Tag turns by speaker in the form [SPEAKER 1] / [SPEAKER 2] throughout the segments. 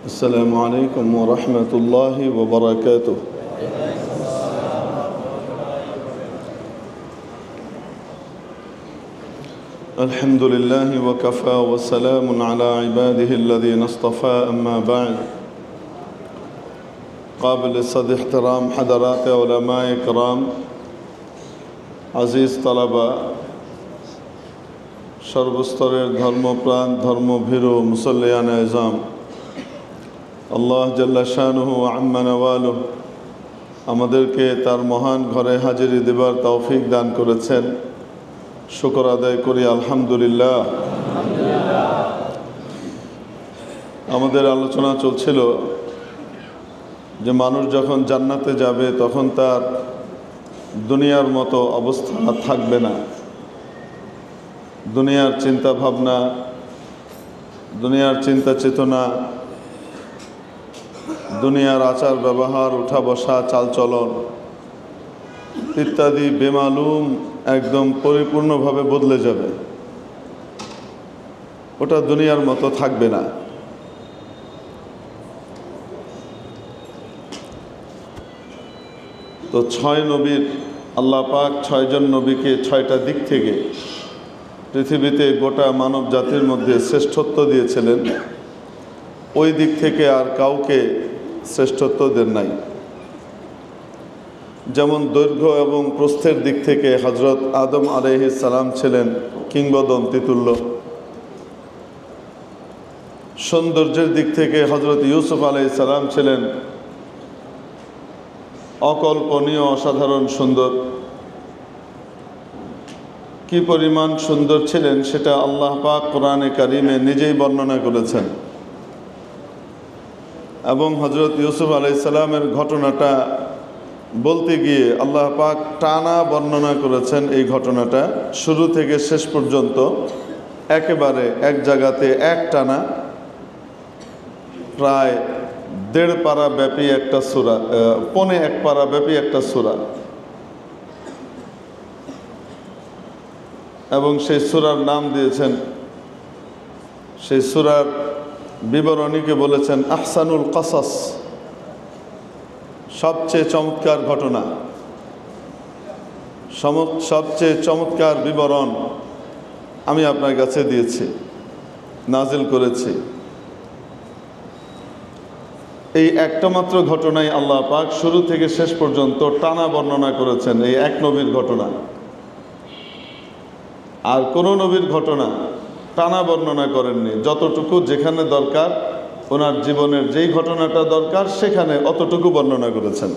[SPEAKER 1] السلام عليكم ورحمة الله وبركاته. الحمد لله وكفى وسلام على عباده الذين اصطفى أما بعد. قابل صد احترام حضرات علماء کرام, আজিজ তালাবা, সর্বস্তরের ধর্মপ্রাণ ধর্মভীরু মুসল্লিয়ান আযম, আল্লাহ জাল্লা শানুহু আম্মা নওয়ালুহু আমাদেরকে তার মহান ঘরে হাজিরি দেবার তৌফিক দান করেছেন। শুকর আদায় করি আলহামদুলিল্লাহ। আমাদের আলোচনা চলছিল যে মানুষ যখন জান্নাতে যাবে তখন তার দুনিয়ার মতো অবস্থা থাকবে না। দুনিয়ার চিন্তা ভাবনা, দুনিয়ার চিন্তা চেতনা, দুনিয়ার আচার ব্যবহার, উঠা বসা, চালচলন ইত্যাদি বেমালুম একদম পরিপূর্ণভাবে বদলে যাবে। ওটা দুনিয়ার মতো থাকবে না। তো 6 নবীর আল্লাহ পাক 6 জন নবীকে 6টা দিক থেকে পৃথিবীতে গোটা মানব জাতির মধ্যে শ্রেষ্ঠত্ব দিয়েছিলেন। ওই দিক থেকে আর কাউকে শ্রেষ্ঠত্ব দেন নাই। যেমন দৈর্ঘ্য এবং প্রস্থের দিক থেকে হযরত আদম আলাইহিস সালাম ছিলেন কিংবদন্তি তুল্য। সৌন্দর্যের দিক থেকে হযরত ইউসুফ আলাইহিস সালাম ছিলেন অকল্পনীয়, অসাধারণ সুন্দর। কি পরিমাণ সুন্দর ছিলেন সেটা আল্লাহ পাক কোরআনে কারিমে নিজেই বর্ণনা করেছেন। এবং হযরত ইউসুফ আলাইহিস সালামের ঘটনাটা বলতে গিয়ে আল্লাহ পাক টানা বর্ণনা করেছেন। এই ঘটনাটা শুরু থেকে শেষ পর্যন্ত একেবারে এক জায়গাতে এক টানা প্রায় 1.5 পারা ব্যাপী একটা সূরা, 1.25 পারা ব্যাপী একটা সূরা। এবং সেই সূরার নাম দিয়েছেন, সেই সূরার বিবরণীকে বলেছেন আহসানুল কসস, সবচেয়ে চমৎকার ঘটনা, সবচেয়ে চমৎকার বিবরণ আমি আপনার কাছে দিয়েছি, নাজিল করেছি। এই একটা মাত্র ঘটনাই আল্লাহ পাক শুরু থেকে শেষ পর্যন্ত টানা বর্ণনা করেছেন, এই এক নবীর ঘটনা। আর কোনো নবীর ঘটনা টানা বর্ণনা করেননি। যতটুকু যেখানে দরকার, ওনার জীবনের যেই ঘটনাটা দরকার সেখানে অতটুকু বর্ণনা করেছেন।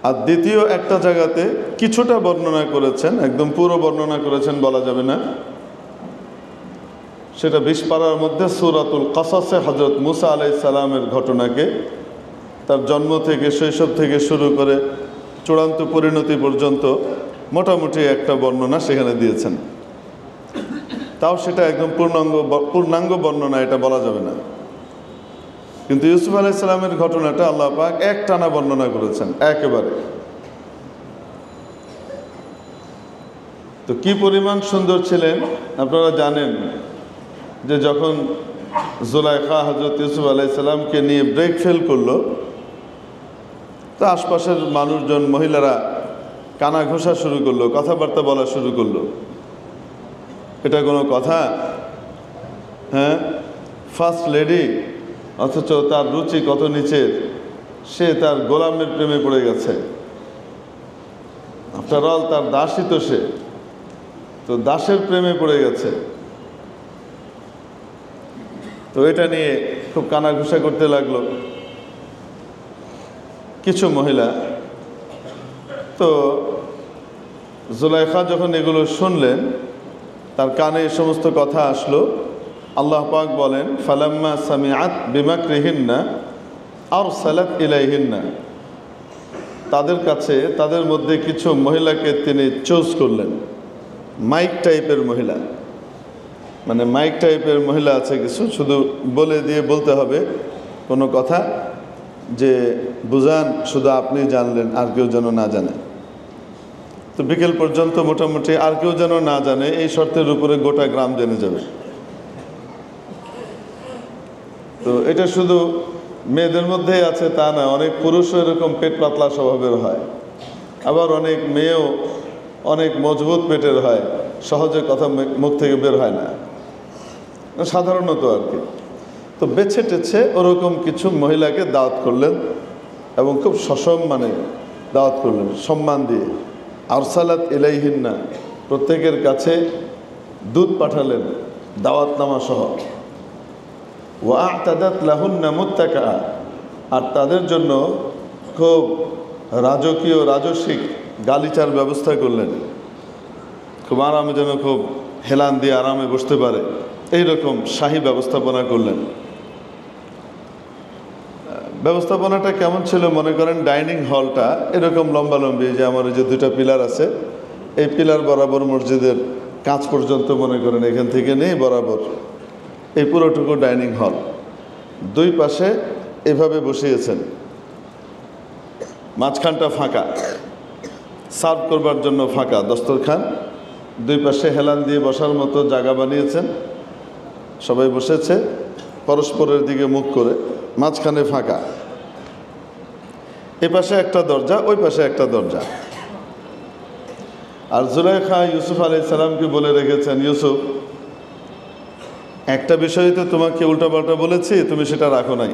[SPEAKER 1] আর দ্বিতীয় একটা জায়গাতে কিছুটা বর্ণনা করেছেন, একদম পুরো বর্ণনা করেছেন বলা যাবে না। সেটা 20 পারার মধ্যে সূরাতুল কসসে হযরত মুসা আলাইহিস সালামের ঘটনাকে, তার জন্ম থেকে শৈশব থেকে শুরু করে চূড়ান্ত পরিণতি পর্যন্ত মোটামুটি একটা বর্ণনা সেখানে দিয়েছেন। তাও সেটা একদম পূর্ণাঙ্গ বর্ণনা এটা বলা যাবে না। কিন্তু ইউসুফ আলাইহিস সালামের ঘটনাটা আল্লাহ পাক এক টানা বর্ণনা করেছেন একেবারে। তো কি পরিমাণ সুন্দর ছিলেন আপনারা জানেন যে যখন জুলাইখা হযরত ইউসুফ আলাইহিস সালামকে নিয়ে ব্রেক ফেল করলো, তো আশপাশের মানুষজন, মহিলারা কানা ঘোষা শুরু করলো, কথাবার্তা বলা শুরু করলো। এটা কোনো কথা? হ্যাঁ, ফার্স্ট লেডি, অথচ তার রুচি কত নিচের, সে তার গোলামের প্রেমে পড়ে গেছে। আফটার অল তার দাসই তো সে, তো দাসের প্রেমে পড়ে গেছে। তো এটা নিয়ে খুব কানাঘুষা করতে লাগলো কিছু মহিলা। তো জুলাইখা যখন এগুলো শুনলেন, তার কানে এই সমস্ত কথা আসলো। আল্লাহ পাক বলেন ফালাম্মা সামিআত বিমাকরিহিন্না আরসালাত ইলাইহিন্না, তাদের কাছে, তাদের মধ্যে কিছু মহিলাকে তিনি চুজ করলেন। মাইক টাইপের মহিলা, মানে মাইক টাইপের মহিলা আছে কিছু, শুধু বলে দিয়ে বলতে হবে কোনো কথা, যে বুঝান শুধু আপনি জানলেন, আর কেউ যেন না জানে। তো বিকেল পর্যন্ত মোটামুটি আর কেউ যেন না জানে, এই শর্তের উপরে গোটা গ্রাম জেনে যাবে। তো এটা শুধু মেয়েদের মধ্যেই আছে তা না, অনেক পুরুষও এরকম পেট পাতলা স্বভাবের হয়, আবার অনেক মেয়েও অনেক মজবুত পেটের হয়, সহজে কথা মুখ থেকে বের হয় না, সাধারণত আর কি। তো বেছে টেছে ওরকম কিছু মহিলাকে দাওয়াত করলেন এবং খুব সসম্মানে দাওয়াত করলেন, সম্মান দিয়ে। আরসালাত ইলাইহিন্না, প্রত্যেকের কাছে দুধ পাঠালেন দাওয়াতনামা সহ। ওয়া আ'তাদাত লাহুন্না মুত্তাকা, আর তাদের জন্য খুব রাজকীয় রাজস্বিক গালিচার ব্যবস্থা করলেন, খুব আরামে যেন খুব হেলান দিয়ে আরামে বসতে পারে এইরকম শাহী ব্যবস্থাপনা করলেন। ব্যবস্থাপনাটা কেমন ছিল মনে করেন, ডাইনিং হলটা এরকম লম্বালম্বি, যে আমার এই যে দুইটা পিলার আছে, এই পিলার বরাবর মসজিদের কাঁচ পর্যন্ত মনে করেন, এখান থেকে নেই বরাবর এই পুরোটুকু ডাইনিং হল। দুই পাশে এভাবে বসিয়েছেন, মাঝখানটা ফাঁকা, সার্ভ করবার জন্য ফাঁকা দস্তরখান, দুই পাশে হেলান দিয়ে বসার মতো জায়গা বানিয়েছেন। সবাই বসেছে পরস্পরের দিকে মুখ করে, মাঝখানে ফাঁকা, এ পাশে একটা দরজা, ওই পাশে একটা দরজা। আর জুলাইখা ইউসুফ আলাইহিস সালামকে বলে রেখেছেন, ইউসুফ, একটা বিষয়ে তো তোমাকে উল্টাপাল্টা বলেছি, তুমি সেটা রাখো নাই,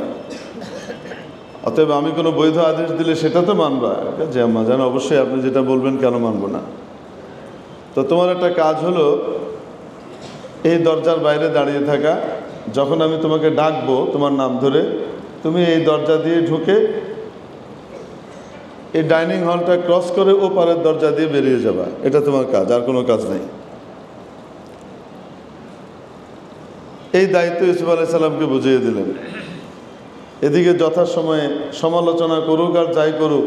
[SPEAKER 1] অতএব আমি কোনো বৈধ আদেশ দিলে সেটা তো মানবা। যে আম্মা জান, অবশ্যই আপনি যেটা বলবেন, কেন মানবো না। তো তোমার একটা কাজ হলো, এই দরজার বাইরে দাঁড়িয়ে থাকা, যখন আমি তোমাকে ডাকবো তোমার নাম ধরে, তুমি এই দরজা দিয়ে ঢুকে এই ডাইনিং হলটা ক্রস করে ও পারের দরজা দিয়ে বেরিয়ে যাবা, এটা তোমার কাজ, আর কোনো কাজ নেই। এই দায়িত্ব ইউসুফ আলাইহিস সালামকে বুঝিয়ে দিলেন। এদিকে যথাসময়ে সমালোচনা করুক আর যাই করুক,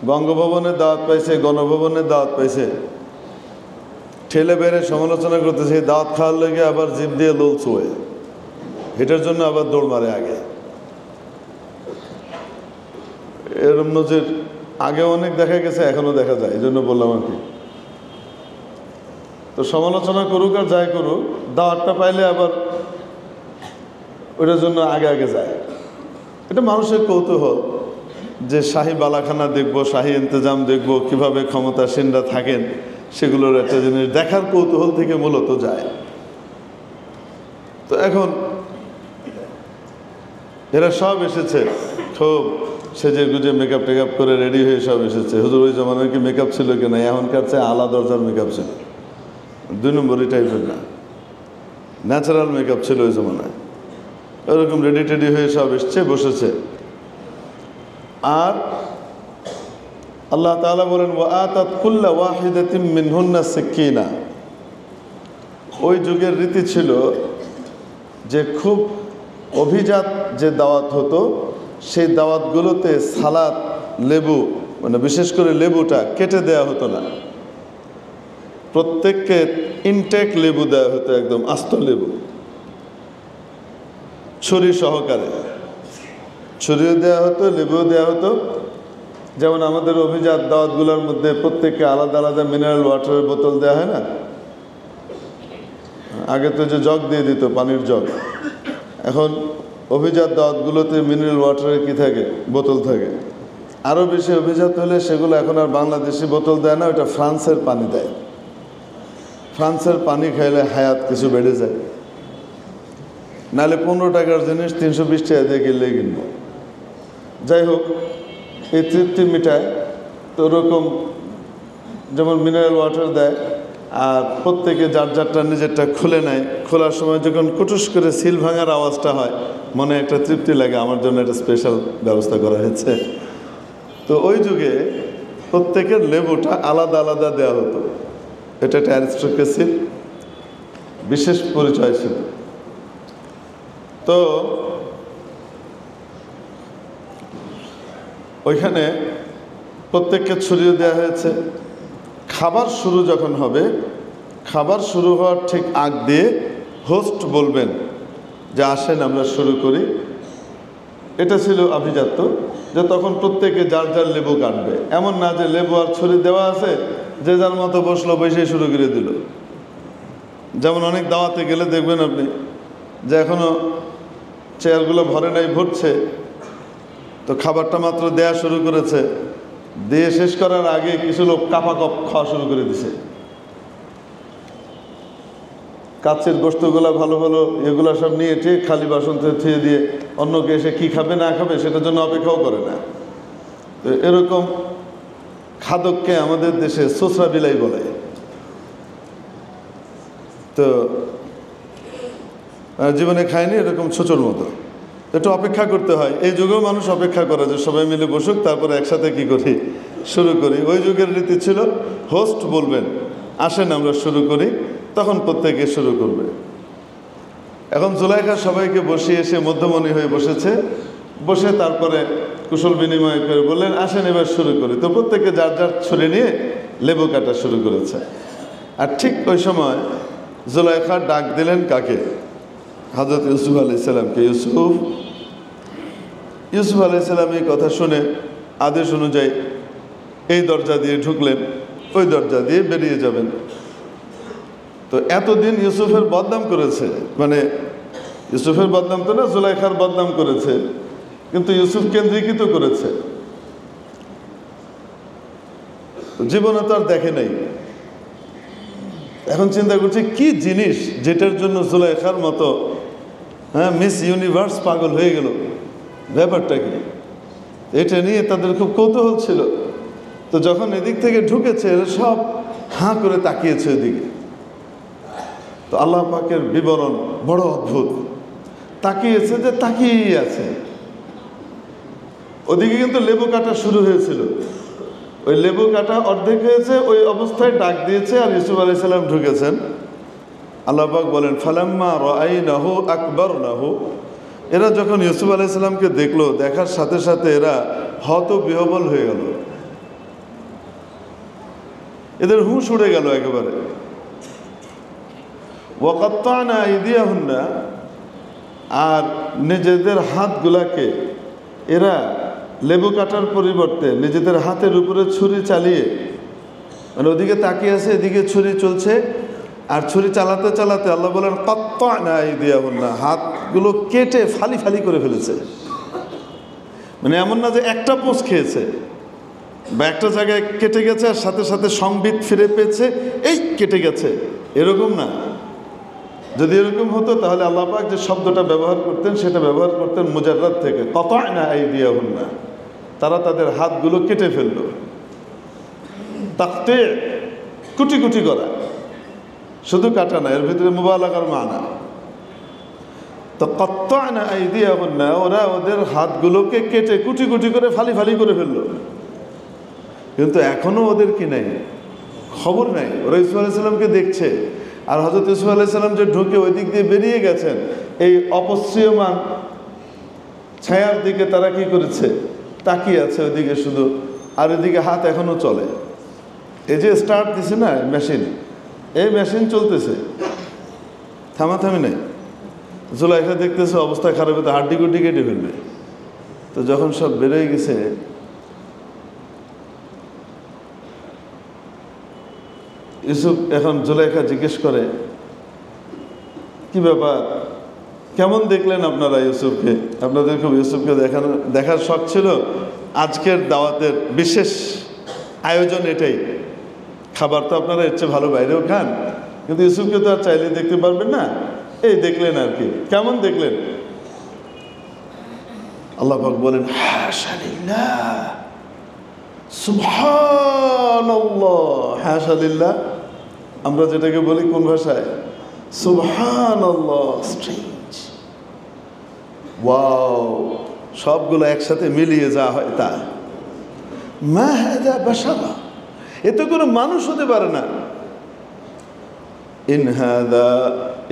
[SPEAKER 1] বঙ্গভবনের দাওয়াত পাইছে, গণভবনের দাওয়াত পাইছে, ঠেলে বেড়ে সমালোচনা করতেছে, দাওয়াত খাওয়ার লেগে আবার জিভ দিয়ে লোল ছুঁয়ে, এটার জন্য আবার দৌড় মারে আগে। এরম নজির আগে অনেক দেখা গেছে, এখনো দেখা যায়, এই জন্য বললাম আর কি। তো সমালোচনা করুক আর যাই করুক, দাওয়াতটা পাইলে আবার ওইটার জন্য আগে আগে যায়। এটা মানুষের কৌতূহল, যে শাহী বালাখানা দেখবো, শাহী ইন্তজাম দেখবো, কিভাবে ক্ষমতাসীনরা থাকেন, সেগুলোর একটা জিনিস দেখার কৌতূহল থেকে মূলত যায়। তো এখন এরা সব এসেছে, খুব সেজে গুজে মেকআপ টেকআপ করে রেডি হয়ে সব এসেছে। হুজুর, ওই জমানায় কি মেকআপ ছিল কিনা? এখনকার চেয়ে আলা দরজার মেকআপ ছিল, 2 নম্বরই টাইপের না, ন্যাচারাল মেকআপ ছিল ওই জমানায়। ওরকম রেডি টেডি হয়ে সব এসছে, বসেছে। আর আল্লাহ তাআলা বলেন, ওয়া আতাত কুল্লা ওয়াহিদাতিন মিনহুন্না সিকিনা। ওই যুগের রীতি ছিল যে খুব অভিজাত যে দাওয়াত হতো, সেই দাওয়াতগুলোতে সালাদ, লেবু, মানে বিশেষ করে লেবুটা কেটে দেওয়া হতো না, প্রত্যেককে ইনটেক লেবু দেওয়া হতো, একদম আস্ত লেবু, ছুরি সহকারে ছুরিও দেওয়া হতো, লেবুও দেওয়া হতো। যেমন আমাদের অভিজাত দাওয়াতগুলোর মধ্যে প্রত্যেককে আলাদা আলাদা মিনারেল ওয়াটারের বোতল দেওয়া হয় না? আগে তো যে জগ দিয়ে দিত, পানির জগ, এখন অভিজাত দাওয়াতগুলোতে মিনারেল ওয়াটারের কি থাকে? বোতল থাকে। আরও বেশি অভিজাত হলে সেগুলো এখন আর বাংলাদেশি বোতল দেয় না, ওটা ফ্রান্সের পানি দেয়। ফ্রান্সের পানি খাইলে হায়াত কিছু বেড়ে যায়, নাহলে 15 টাকার জিনিস 320 টাকা দিয়ে কিনলেই কিনবো। যাই হোক, এই তৃপ্তি মিটায়। তো ওরকম যেমন মিনারেল ওয়াটার দেয়, আর প্রত্যেকে যার যারটা নিজেরটা খুলে নেয়। খোলার সময় যখন কুটুস করে সিল ভাঙার আওয়াজটা হয়, মনে একটা তৃপ্তি লাগে। আমার জন্য একটা স্পেশাল ব্যবস্থা করা হয়েছে। তো ওই যুগে প্রত্যেকের লেবুটা আলাদা আলাদা দেওয়া হতো। এটা একটা অ্যারিস্টোক্রেসির বিশেষ পরিচয় ছিল। তো ওইখানে প্রত্যেককে ছড়িয়ে দেওয়া হয়েছে। খাবার শুরু যখন হবে, খাবার শুরু হওয়ার ঠিক আগ দিয়ে হোস্ট বলবেন যে আসেন আমরা শুরু করি। এটা ছিল আভিজাত্য, যে তখন প্রত্যেকে যার যার লেবু কাটবে। এমন না যে লেবু আর ছুরি দেওয়া আছে, যে যার মতো বসলো, বসে শুরু করে দিল। যেমন অনেক দাওয়াতে গেলে দেখবেন আপনি যে এখনও চেয়ারগুলো ভরে নাই, ভরছে, তো খাবারটা মাত্র দেয়া শুরু করেছে, দিয়ে শেষ করার আগে কিছু লোক কাপা কপ খাওয়া শুরু করে দিছে। কাছের গোস্তগুলা ভালো ভালো এগুলা সব নিয়ে ঠিক খালি বাসন থুয়ে দিয়ে অন্যকে এসে কি খাবে না খাবে সেটার জন্য অপেক্ষাও করে না। তো এরকম খাদককে আমাদের দেশে সোসরা বিলাই বলে। তো জীবনে খায়নি এরকম ছোচর মতো, একটু অপেক্ষা করতে হয়। এই যুগেও মানুষ অপেক্ষা করে যে সবাই মিলে বসুক, তারপরে একসাথে কি করি, শুরু করি। ওই যুগের রীতি ছিল হোস্ট বলবেন আসেন আমরা শুরু করি, তখন প্রত্যেকে শুরু করবে। এখন জুলাইখা সবাইকে বসিয়ে এসে মধ্যমণি হয়ে বসেছে, বসে তারপরে কুশল বিনিময় করে বললেন আসেন এবার শুরু করি। তো প্রত্যেকে যার যার ছুরি নিয়ে লেবু কাটা শুরু করেছে। আর ঠিক ওই সময় জুলাইখা ডাক দিলেন কাকে? হযরত ইউসুফ আলাইহিস সালামকে। ইউসুফ আলাইহিস সালাম এই কথা শুনে আদেশ অনুযায়ী এই দরজা দিয়ে ঢুকলেন, ওই দরজা দিয়ে বেরিয়ে যাবেন। তো এতদিন ইউসুফের বদনাম করেছে, মানে ইউসুফের বদনাম তো না, জুলাইখার বদনাম করেছে, কিন্তু ইউসুফ কেন্দ্রীকৃত করেছে। জীবনে তো আর দেখে নাই। এখন চিন্তা করছে কি জিনিস যেটার জন্য জুলাইখার মতো মিস ইউনিভার্স পাগল হয়ে গেল, ব্যাপারটা কি? এটা নিয়ে তাদের খুব কৌতূহল ছিল। তো যখন এদিক থেকে ঢুকেছে এরা সব হাঁ করে তাকিয়েছে ওইদিকে। তো আল্লাহ পাকের বিবরণ বড় অদ্ভুত। তাকিয়েছে যে তাকিয়েই আছে। ওদিকে কিন্তু লেবু কাটা শুরু হয়েছিল, ওই লেবু কাটা অর্ধেক হয়েছে, ওই অবস্থায় ডাক দিয়েছে আর ইউসুফ আলাইহিস সালাম ঢুকেছেন। আল্লাহ পাক বলেন ফালাম্মা রাআইনাহু আকবারনাহু, এরা যখন ইউসুফ আলাইহিস সালামকে দেখলো, দেখার সাথে সাথে এরা হতবিহ্বল হয়ে গেল, এদের হুঁশ উড়ে গেল একেবারে। ওয়াকাত্তানা আইদিয়াহুন্না, আর নিজেদের হাতগুলাকে এরা লেবু কাটার পরিবর্তে নিজেদের হাতের উপরে ছুরি চালিয়ে, মানে ওদিকে তাকিয়ে আছে এদিকে ছুরি চলছে, আর ছুরি চালাতে চালাতে আল্লাহ বলেন কাত্তানা আইদিয়াহুন্না, হাতগুলো কেটে ফালি ফালি করে ফেলেছে। মানে এমন না যে একটা পোঁচ খেয়েছে বা একটা জায়গায় কেটে গেছে আর সাথে সাথে সংবিত ফিরে পেয়েছে এই কেটে গেছে, এরকম না। যদি এরকম হতো তাহলে আল্লাহ পাক যে শব্দটা ব্যবহার করতেন সেটা ব্যবহার করতেন মুজাররাদ থেকে, কাত্তানা আইদিয়াহুন্না, তারা তাদের হাতগুলো কেটে ফেললো। তাকতে কুটি কুটি করা, শুধু কাটা না, এর ভিতরে মুবালাগার মানা। তো কাত্তানা আইদিয়াহুন্না, ওরা ওদের হাতগুলোকে কেটে কুটি কুটি করে ফালি ফালি করে ফেললো। কিন্তু এখনো ওদের কি নাই, খবর নাই। ওরা ইউসুফ আলাইহিস সালামকে দেখছে, আর হযরত ইউসুফ আলাইহিস সালাম যে ঢুকে ওই দিক দিয়ে বেরিয়ে গেছেন, এই অপসৃয়মান ছায়ার দিকে তারা কি করেছে, তাকিয়ে আছে ওইদিকে শুধু, আর ওইদিকে হাত এখনো চলে। এই যে স্টার্ট দিছে না মেশিন, এই মেশিন চলতেছে, থামাথামি নেই। জুলাইখা দেখতেছে অবস্থা খারাপ হতে, হাড্ডি গুড্ডি কেটে ফেলবে। তো যখন সব বেরোয় গেছে, ইউসুফ এখন জুলাইখা জিজ্ঞেস করে কি ব্যাপার, কেমন দেখলেন আপনারা ইউসুফকে? আপনাদের খুব ইউসুফকে দেখার শখ ছিল। আজকের দাওয়াতের বিশেষ আয়োজন এটাই। খাবার তো আপনারা এর চেয়ে ভালো বাইরেও খান, কিন্তু ইউসুফকে তো আর চাইলে দেখতে পারবেন না। এই দেখলেন আর কি, কেমন দেখলেন? আল্লাহ পাক বলেন হাশা লিল্লাহ, সুবহানাল্লাহ। হাশা লিল্লাহ আমরা যেটাকে বলি কোন ভাষায়, সুবহানাল্লাহ, স্ট্রেঞ্জ, ওয়াও, সবগুলো একসাথে মিলিয়ে যা হয় তা। মা হাযা বাশারা, এ তো কোনো মানুষ হতে পারে না। ইন হাযা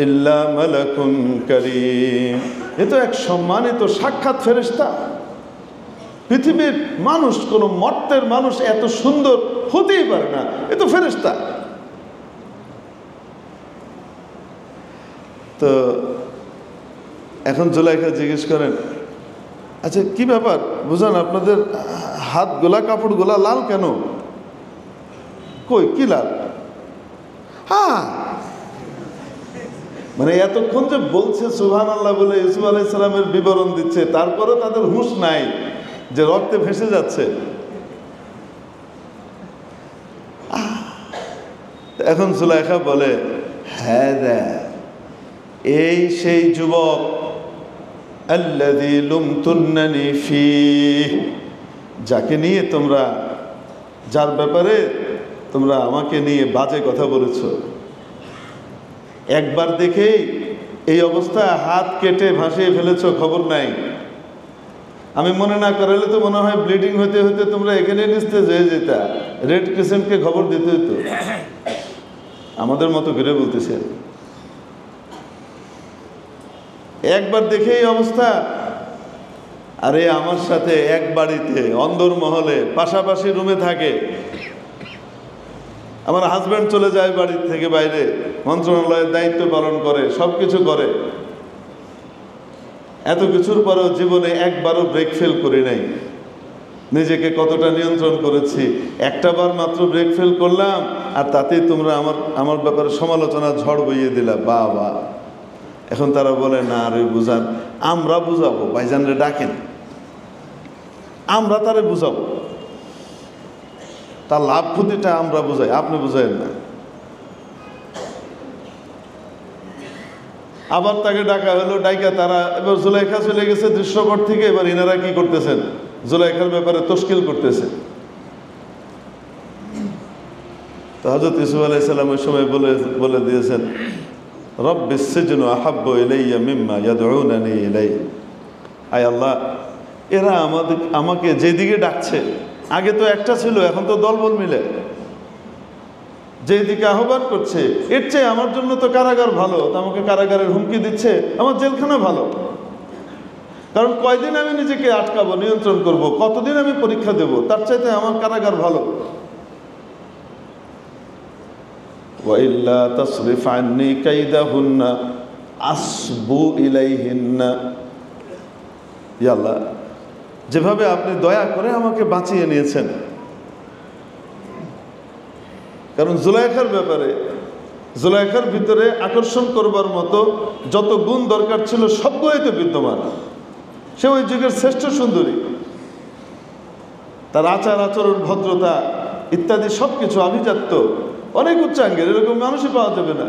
[SPEAKER 1] ইল্লা মালাকুন কারীম, এ তো এক সম্মানিত সাক্ষাৎ ফেরেশতা। পৃথিবীর মানুষ, কোনো মর্তের মানুষ এত সুন্দর হতেই পারে না, এ তো ফেরেশতা। তো এখন জুলাইখা জিজ্ঞেস করেন আচ্ছা কি ব্যাপার বুঝান, আপনাদের হাতগুলা কাপড়গুলা লাল কেন? কই কি লাল? হ্যাঁ মানে এতক্ষণ যে বলছে সুবহানাল্লাহ বলে ইউসুফ আলাইহিস সালামের বিবরণ দিচ্ছে, তারপরেও তাদের হুঁশ নাই যে রক্তে ভেসে যাচ্ছে। এখন জুলাইখা বলে, হ্যাঁ এই সেই যুবক আল্লাযী লুমতুন্নানি ফীহি, যাকে নিয়ে তোমরা, যার ব্যাপারে তোমরা আমাকে নিয়ে বাজে কথা বলেছো। একবার দেখেই এই অবস্থা, হাত কেটে ভাসিয়ে ফেলেছো, খবর নাই। আমি মনে না করালে তো মনে হয় ব্লিডিং হতে হতে তোমরা এখানে নিস্তেজ হয়ে যেতা, রেড ক্রিসেন্টকে খবর দিতে হতো। আমাদের মতো করে বলতেছে, একবার দেখে এই অবস্থা। আরে আমার সাথে এক বাড়িতে অন্দরমহলে পাশাপাশি রুমে থাকে, আমার হাজব্যান্ড চলে যায় বাড়ি থেকে বাইরে, মন্ত্রণালয়ের দায়িত্ব পালন করে, সব কিছু করে। এত কিছুর পরেও জীবনে একবারও ব্রেক ফেল করি নাই। নিজেকে কতটা নিয়ন্ত্রণ করেছি, একটা বার মাত্র ব্রেক ফেল করলাম, আর তাতেই তোমরা আমার ব্যাপারে সমালোচনা ঝড় বইয়ে দিলা। বাবা, এখন তারা বলে না আরে বুঝান, আমরা বুঝাবো, ভাইজানরে ডাকেন, আমরা তারে বুঝাবো, তার লাভ ক্ষতিটা আমরা বুঝাই, আপনি বুঝাইন না। আবার তাকে ডাকা হলো, ডাইকা তারা এবার জুলাইখা চলে গেছে দৃশ্যপট থেকে। এবার ইনারা কি করতেছেন, জুলাইখার ব্যাপারে তশকিল করতেছে। তো হযরত ইউসুফ আলাইহিস সালাম ওই সময় বলে দিয়েছেন, রব্বিস সিজনু আহাব্বু ইলাইয়া মিম্মা ইয়াদউনানি ইলাইহি। আয় আল্লাহ, এরা আমাকে যেদিকে ডাকছে, আগে তো একটা ছিল, এখন তো দলবল মিলে যেদিকে আহ্বান করছে, এর চেয়ে আমার জন্য তো কারাগার ভালো। তো আমাকে কারাগারের হুমকি দিচ্ছে, আমার জেলখানা ভালো। কারণ কয়দিন আমি নিজেকে আটকাবো, নিয়ন্ত্রণ করব, কতদিন আমি পরীক্ষা দেব, তার চাইতে আমার কারাগার ভালো। ওয়াইল্লা তাসরিফ আন্নী কাইদাহুন্না আসবু ইলাইহিন্না। ইয়া আল্লাহ, যেভাবে আপনি দয়া করে আমাকে বাঁচিয়ে নিয়েছেন, কারণ জুলাইখার ব্যাপারে, জুলাইখার ভিতরে আকর্ষণ করবার মতো যত গুণ দরকার ছিল সবগুলোই তো বিদ্যমান। সে ওই যুগের শ্রেষ্ঠ সুন্দরী, তার আচার আচরণ, ভদ্রতা ইত্যাদি সব কিছু আভিজাত্য, অনেক উচ্চাঙ্গের, এরকম মানুষই পাওয়া যাবে না।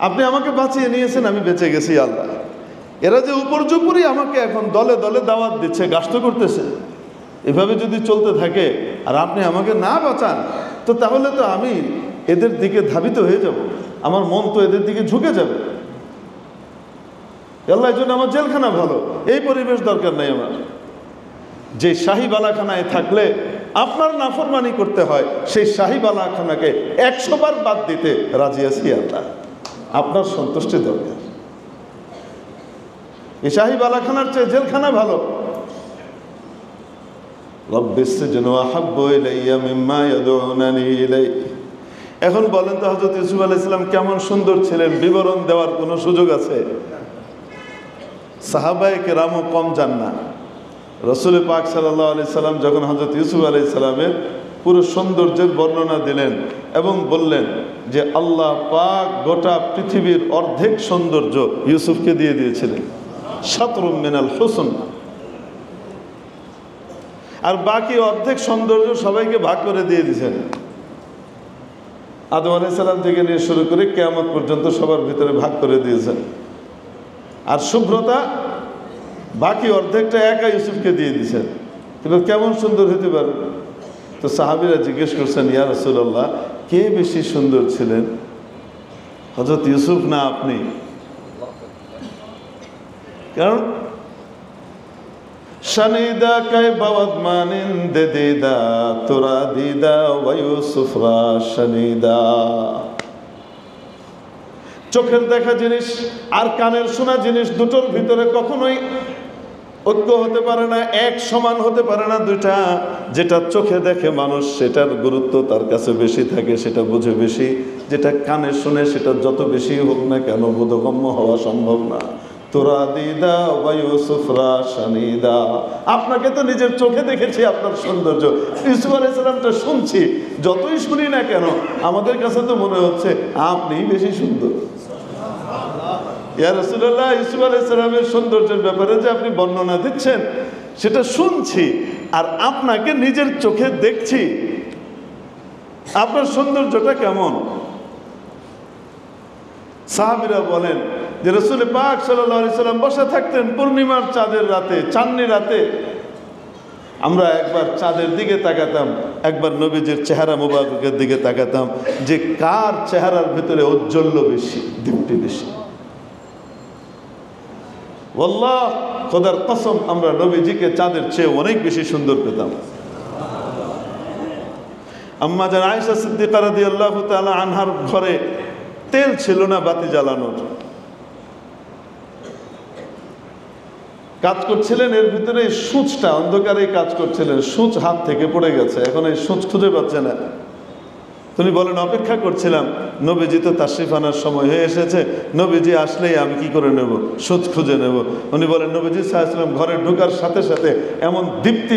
[SPEAKER 1] আপনি আমাকে বাঁচিয়ে নিয়েছেন, আমি বেঁচে গেছি আল্লাহ। এরা যে উপর্যুপরি আমাকে এখন দলে দলে দাওয়াত দিচ্ছে, গাস্ত করতেছে, এভাবে যদি চলতে থাকে আর আপনি আমাকে না বাঁচান, তো তাহলে তো আমি এদের দিকে ধাবিত হয়ে যাব, আমার মন তো এদের দিকে ঝুঁকে যাবে। আল্লাহ, এই জন্য আমার জেলখানা ভালো, এই পরিবেশ দরকার নাই আমার। যে শাহী বালাখানায় থাকলে আপনার নাফরমানি করতে হয়, সেই শাহী বালাখানাকে 100 বার বাদ দিতে রাজি আছি আল্লাহ, আপনার সন্তুষ্টি দরকার। এই শাহী বালাখানার চেয়ে জেলখানা ভালো। রব্বিস সিজনু আহাব্বু ইলাইয়া মিম্মা ইয়াদউনানি ইলাইহি। এখন বলেন তো, হযরত ইউসুফ আলাইহিস সালাম কেমন সুন্দর ছিলেন, বিবরণ দেওয়ার কোনো সুযোগ আছে? সাহাবায়ে কেরামও কম যান না। রাসূল পাক সাল্লাল্লাহু আলাইহি সাল্লাম যখন হযরত ইউসুফ আলাইহিস সালামের পুরো সৌন্দর্যের বর্ণনা দিলেন এবং বললেন যে আল্লাহ পাক গোটা পৃথিবীর অর্ধেক সৌন্দর্য ইউসুফকে দিয়ে দিয়েছিলেন, শাতরুম মিনাল হুসন, আর বাকি অর্ধেক সৌন্দর্য সবাইকে ভাগ করে দিয়ে দিয়েছেন। আদম আলাইহিস সালাম থেকে নিয়ে শুরু করে কিয়ামত পর্যন্ত সবার ভিতরে ভাগ করে দিয়েছেন। আর শুভ্রতা বাকি অর্ধেকটা একা ইউসুফকে দিয়ে দিয়েছেন। এবার কেমন সুন্দর হতে পারে? তো সাহাবীরা জিজ্ঞেস করছেন, ইয়া রাসূলুল্লাহ, কে বেশি সুন্দর ছিলেন, হযরত ইউসুফ না আপনি? কারণ শানিদা কাই বাওয়াদ মানিন দে দিদা তোরা দিদা ওয়া ইউসুফরা শানিদা। চোখের দেখা জিনিস আর কানের শোনা জিনিস দুটোর ভিতরে কখনোই ঐক্য হতে পারে না, এক সমান হতে পারে না দুইটা। যেটা চোখে দেখে মানুষ, সেটার গুরুত্ব তার কাছে বেশি থাকে, সেটা বুঝে বেশি। যেটা কানে শুনে, সেটা যত বেশি হোক না কেন বোধগম্য হওয়া সম্ভব না। তোরা দিদা ওয়া ইউসুফ রাশানিদা। আপনাকে তো নিজের চোখে দেখেছি আপনার সৌন্দর্য। ইউসুফ আলাইহিস সালামটা শুনছি, যতই শুনি না কেন আমাদের কাছে তো মনে হচ্ছে আপনিই বেশি সুন্দর। ইয়া রাসূলুল্লাহ, ইউসুফ আলাইহিস সালামের সৌন্দর্যের ব্যাপারে যে আপনি বর্ণনা দিচ্ছেন সেটা শুনছি, আর আপনাকে নিজের চোখে দেখছি, আপনার সৌন্দর্যটা কেমন। সাহাবীরা বলেন যে রাসূল পাক সাল্লাল্লাহু আলাইহি সাল্লাম বসে থাকতেন পূর্ণিমার চাঁদের রাতে, চাঁদনি রাতে। আমরা একবার চাঁদের দিকে তাকাতাম, একবার নবীজির চেহারা মুবারকের দিকে তাকাতাম, যে কার চেহারার ভিতরে ঔজ্জ্বল্য বেশি, দীপ্তি বেশি। ওয়াল্লাহ, খোদার কসম, আমরা নবীজিকে চাঁদের চেয়ে অনেক বেশি সুন্দর পেতাম। আম্মা জান আয়েশা সিদ্দিকা রাদিয়াল্লাহু তাআলা আনহার ঘরে তেল ছিল না বাতি জ্বালানোর। কাজ করছিলেন, এর ভিতরে সূচটা অন্ধকারে কাজ করছিলেন, সূচ হাত থেকে পড়ে গেছে, এখন এই সূচ খুঁজে পাচ্ছে না। তিনি বলেন অপেক্ষা করছিলাম, নবীজি তো তাশরিফ আনার সময় হয়ে এসেছে, নবীজি আসলেই আমি কি করে নেব, সূচ খুঁজে নেব। উনি বলেন নবীজি সাল্লাল্লাহু আলাইহি ওয়াসাল্লাম ঘরে ঢোকার সাথে সাথে এমন দীপ্তি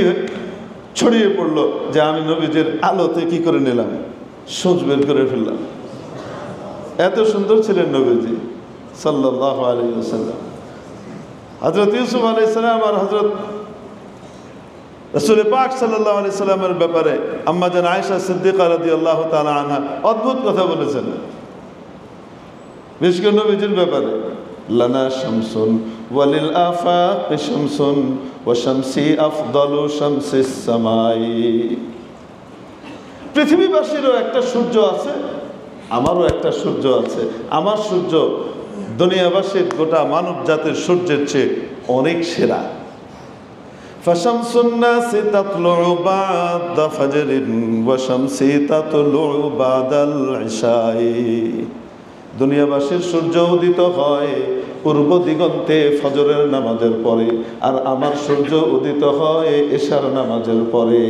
[SPEAKER 1] ছড়িয়ে পড়লো যে আমি নবীজির আলোতে কি করে নিলাম, সূচ বের করে ফেললাম। এত সুন্দর ছিলেন নবীজি সাল্লাল্লাহু আলাইহি ওয়াসাল্লাম। হযরত ইউসুফ আলাইহিস সালাম আর হযরত রাসূল পাক সাল্লাল্লাহু আলাইহি সাল্লামের ব্যাপারে আম্মা জান আয়েশা সিদ্দিকা রাদিয়াল্লাহু তাআলা আনহা অদ্ভুত কথা বলেছেন বিশেষ করে নবীজির ব্যাপারে। লানা শামসুন ওয়ালিল আফাকি শামসুন ওয়া শামসি আফদালু শামসিস সামাই। পৃথিবীবাসীরও একটা সূর্য আছে, আমারও একটা সূর্য আছে। আমার সূর্য দুনিয়াবাসীর গোটা মানব জাতির সূর্যের চেয়ে অনেক সেরা। ফাশামসুন নাসি তাতলু বা'দা ফাজরিন ওয়া শামসি তাতলু বা'দাল ইশাই। দুনিয়াবাসীর সূর্য উদিত হয় পূর্ব দিগন্তে ফজরের নামাজের পরে, আর আমার সূর্য উদিত হয় এশার নামাজের পরে।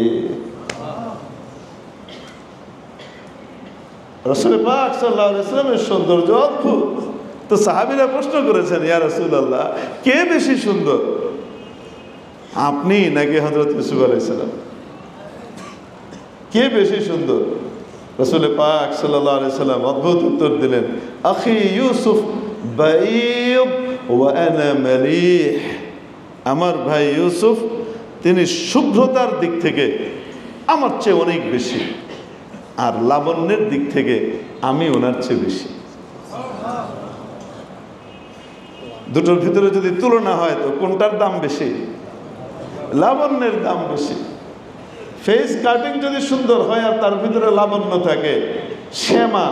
[SPEAKER 1] রাসূল পাক সাল্লাল্লাহু আলাইহি ওয়াসাল্লামের সৌন্দর্য অদ্ভুত। তো সাহাবীরা প্রশ্ন করেছেন, ইয়া রাসূলুল্লাহ, কে বেশি সুন্দর, আপনি নাকি হযরত ইউসুফ আলাইহিস সালাম? কে বেশি সুন্দর? রাসূল পাক সাল্লাল্লাহু আলাইহি ওয়াসাল্লাম অদ্ভুত উত্তর দিলেন, আখি ইউসুফ বাইয়্যিদ ওয়া আনা মালিহ। আমার ভাই ইউসুফ তিনি শুভ্রতার দিক থেকে আমার চেয়ে অনেক বেশি, আর লাবণ্যের দিক থেকে আমি ওনার চেয়ে বেশি। দুটোর ভিতরে যদি তুলনা হয় তো কোনটার দাম বেশি? লাবণ্যের দাম বেশি। ফেস কাটিং যদি সুন্দর হয় আর তার ভিতরে লাবণ্য থাকে, শ্যামা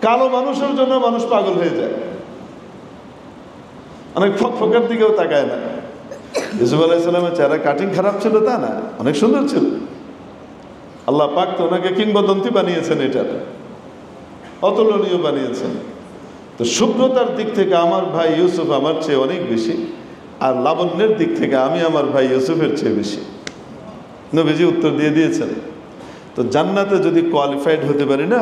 [SPEAKER 1] কালো মানুষের জন্য মানুষ পাগল হয়ে যায়, অনেক ফকফকের দিকেও তাকায় না। ইউসুফ আলাইহিস সালামের চেহারা কাটিং খারাপ ছিল তা না, অনেক সুন্দর ছিল। আল্লাহ পাক তো ওনাকে কিংবদন্তি বানিয়েছেন, এটা অতুলনীয় বানিয়েছেন। তো শুভ্রতার দিক থেকে আমার ভাই ইউসুফ আমার চেয়ে অনেক বেশি, আর লাবণ্যের দিক থেকে আমি আমার ভাই ইউসুফের চেয়ে বেশি। নবীজি উত্তর দিয়ে দিয়েছেন। তো জান্নাতে যদি কোয়ালিফাইড হতে পারি না,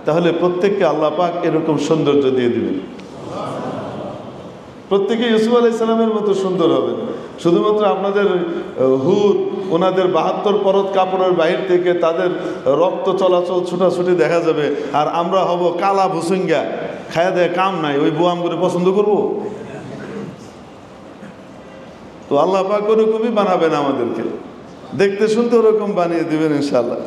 [SPEAKER 1] তাহলে প্রত্যেককে আল্লাহ পাক এরকম সৌন্দর্য দিয়ে দিবেন। প্রত্যেকে ইউসুফ আলাইহিস সালামের মতো সুন্দর হবে। শুধুমাত্র আপনাদের হুর ওনাদের 72 পরত কাপড়ের বাহির থেকে তাদের রক্ত চলাচল ছুটাছুটি দেখা যাবে, আর আমরা হব কালা ভুসুঙ্গা, খায়া দেয় কাম নাই, ওই বুয়াম করে পছন্দ করব? তো আল্লাহ পাক ওরকমই বানাবেন আমাদেরকে, দেখতে শুনতে ওরকম বানিয়ে দিবেন ইনশাআল্লাহ।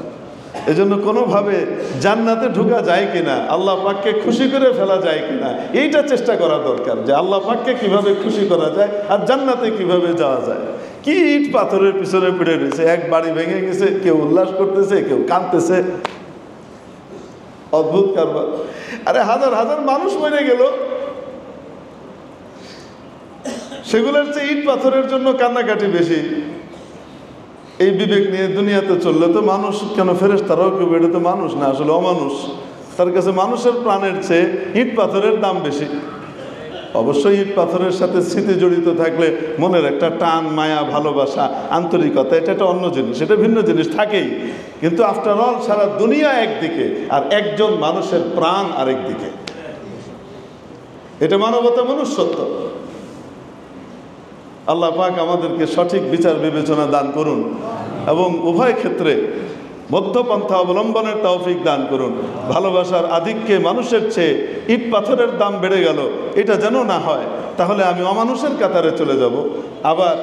[SPEAKER 1] এজন্য কোনোভাবে জান্নাতে ঢোকা যায় কিনা, আল্লাহ পাককে খুশি করে ফেলা যায় কিনা, এইটা চেষ্টা করা দরকার, যে আল্লাহ পাককে কিভাবে খুশি করা যায় আর জান্নাতে কিভাবে যাওয়া যায়। কি ইট পাথরের পিছনে পড়ে রয়েছে, এক বাড়ি ভেঙে গেছে, কেউ উল্লাস করতেছে, কেউ কাঁদতেছে, অদ্ভুত কারবার। আরে হাজার হাজার মানুষ মরে গেল, সেগুলোর চেয়ে ইট পাথরের জন্য কান্নাকাটি বেশি। এই বিবেক নিয়ে দুনিয়াতে চললে তো মানুষ কেন, ফেরেশতারাও কেউ, এটা তো মানুষ না, আসলে অমানুষ। তার কাছে মানুষের প্রাণের চেয়ে ইট পাথরের দাম বেশি। অবশ্যই ইট পাথরের সাথে স্মৃতি জড়িত থাকলে মনের একটা টান, মায়া, ভালোবাসা, আন্তরিকতা, এটা একটা অন্য জিনিস, এটা ভিন্ন জিনিস থাকেই। কিন্তু আফটার অল সারা দুনিয়া একদিকে আর একজন মানুষের প্রাণ আরেক দিকে। এটা মানবতা, মনুষ্যত্ব। আল্লাহ পাক আমাদেরকে সঠিক বিচার বিবেচনা দান করুন এবং উভয় ক্ষেত্রে মধ্যপন্থা অবলম্বনের তৌফিক দান করুন। ভালোবাসার আধিক্যে মানুষের চেয়ে ইট পাথরের দাম বেড়ে গেল, এটা যেন না হয়, তাহলে আমি অমানুষের কাতারে চলে যাব। আবার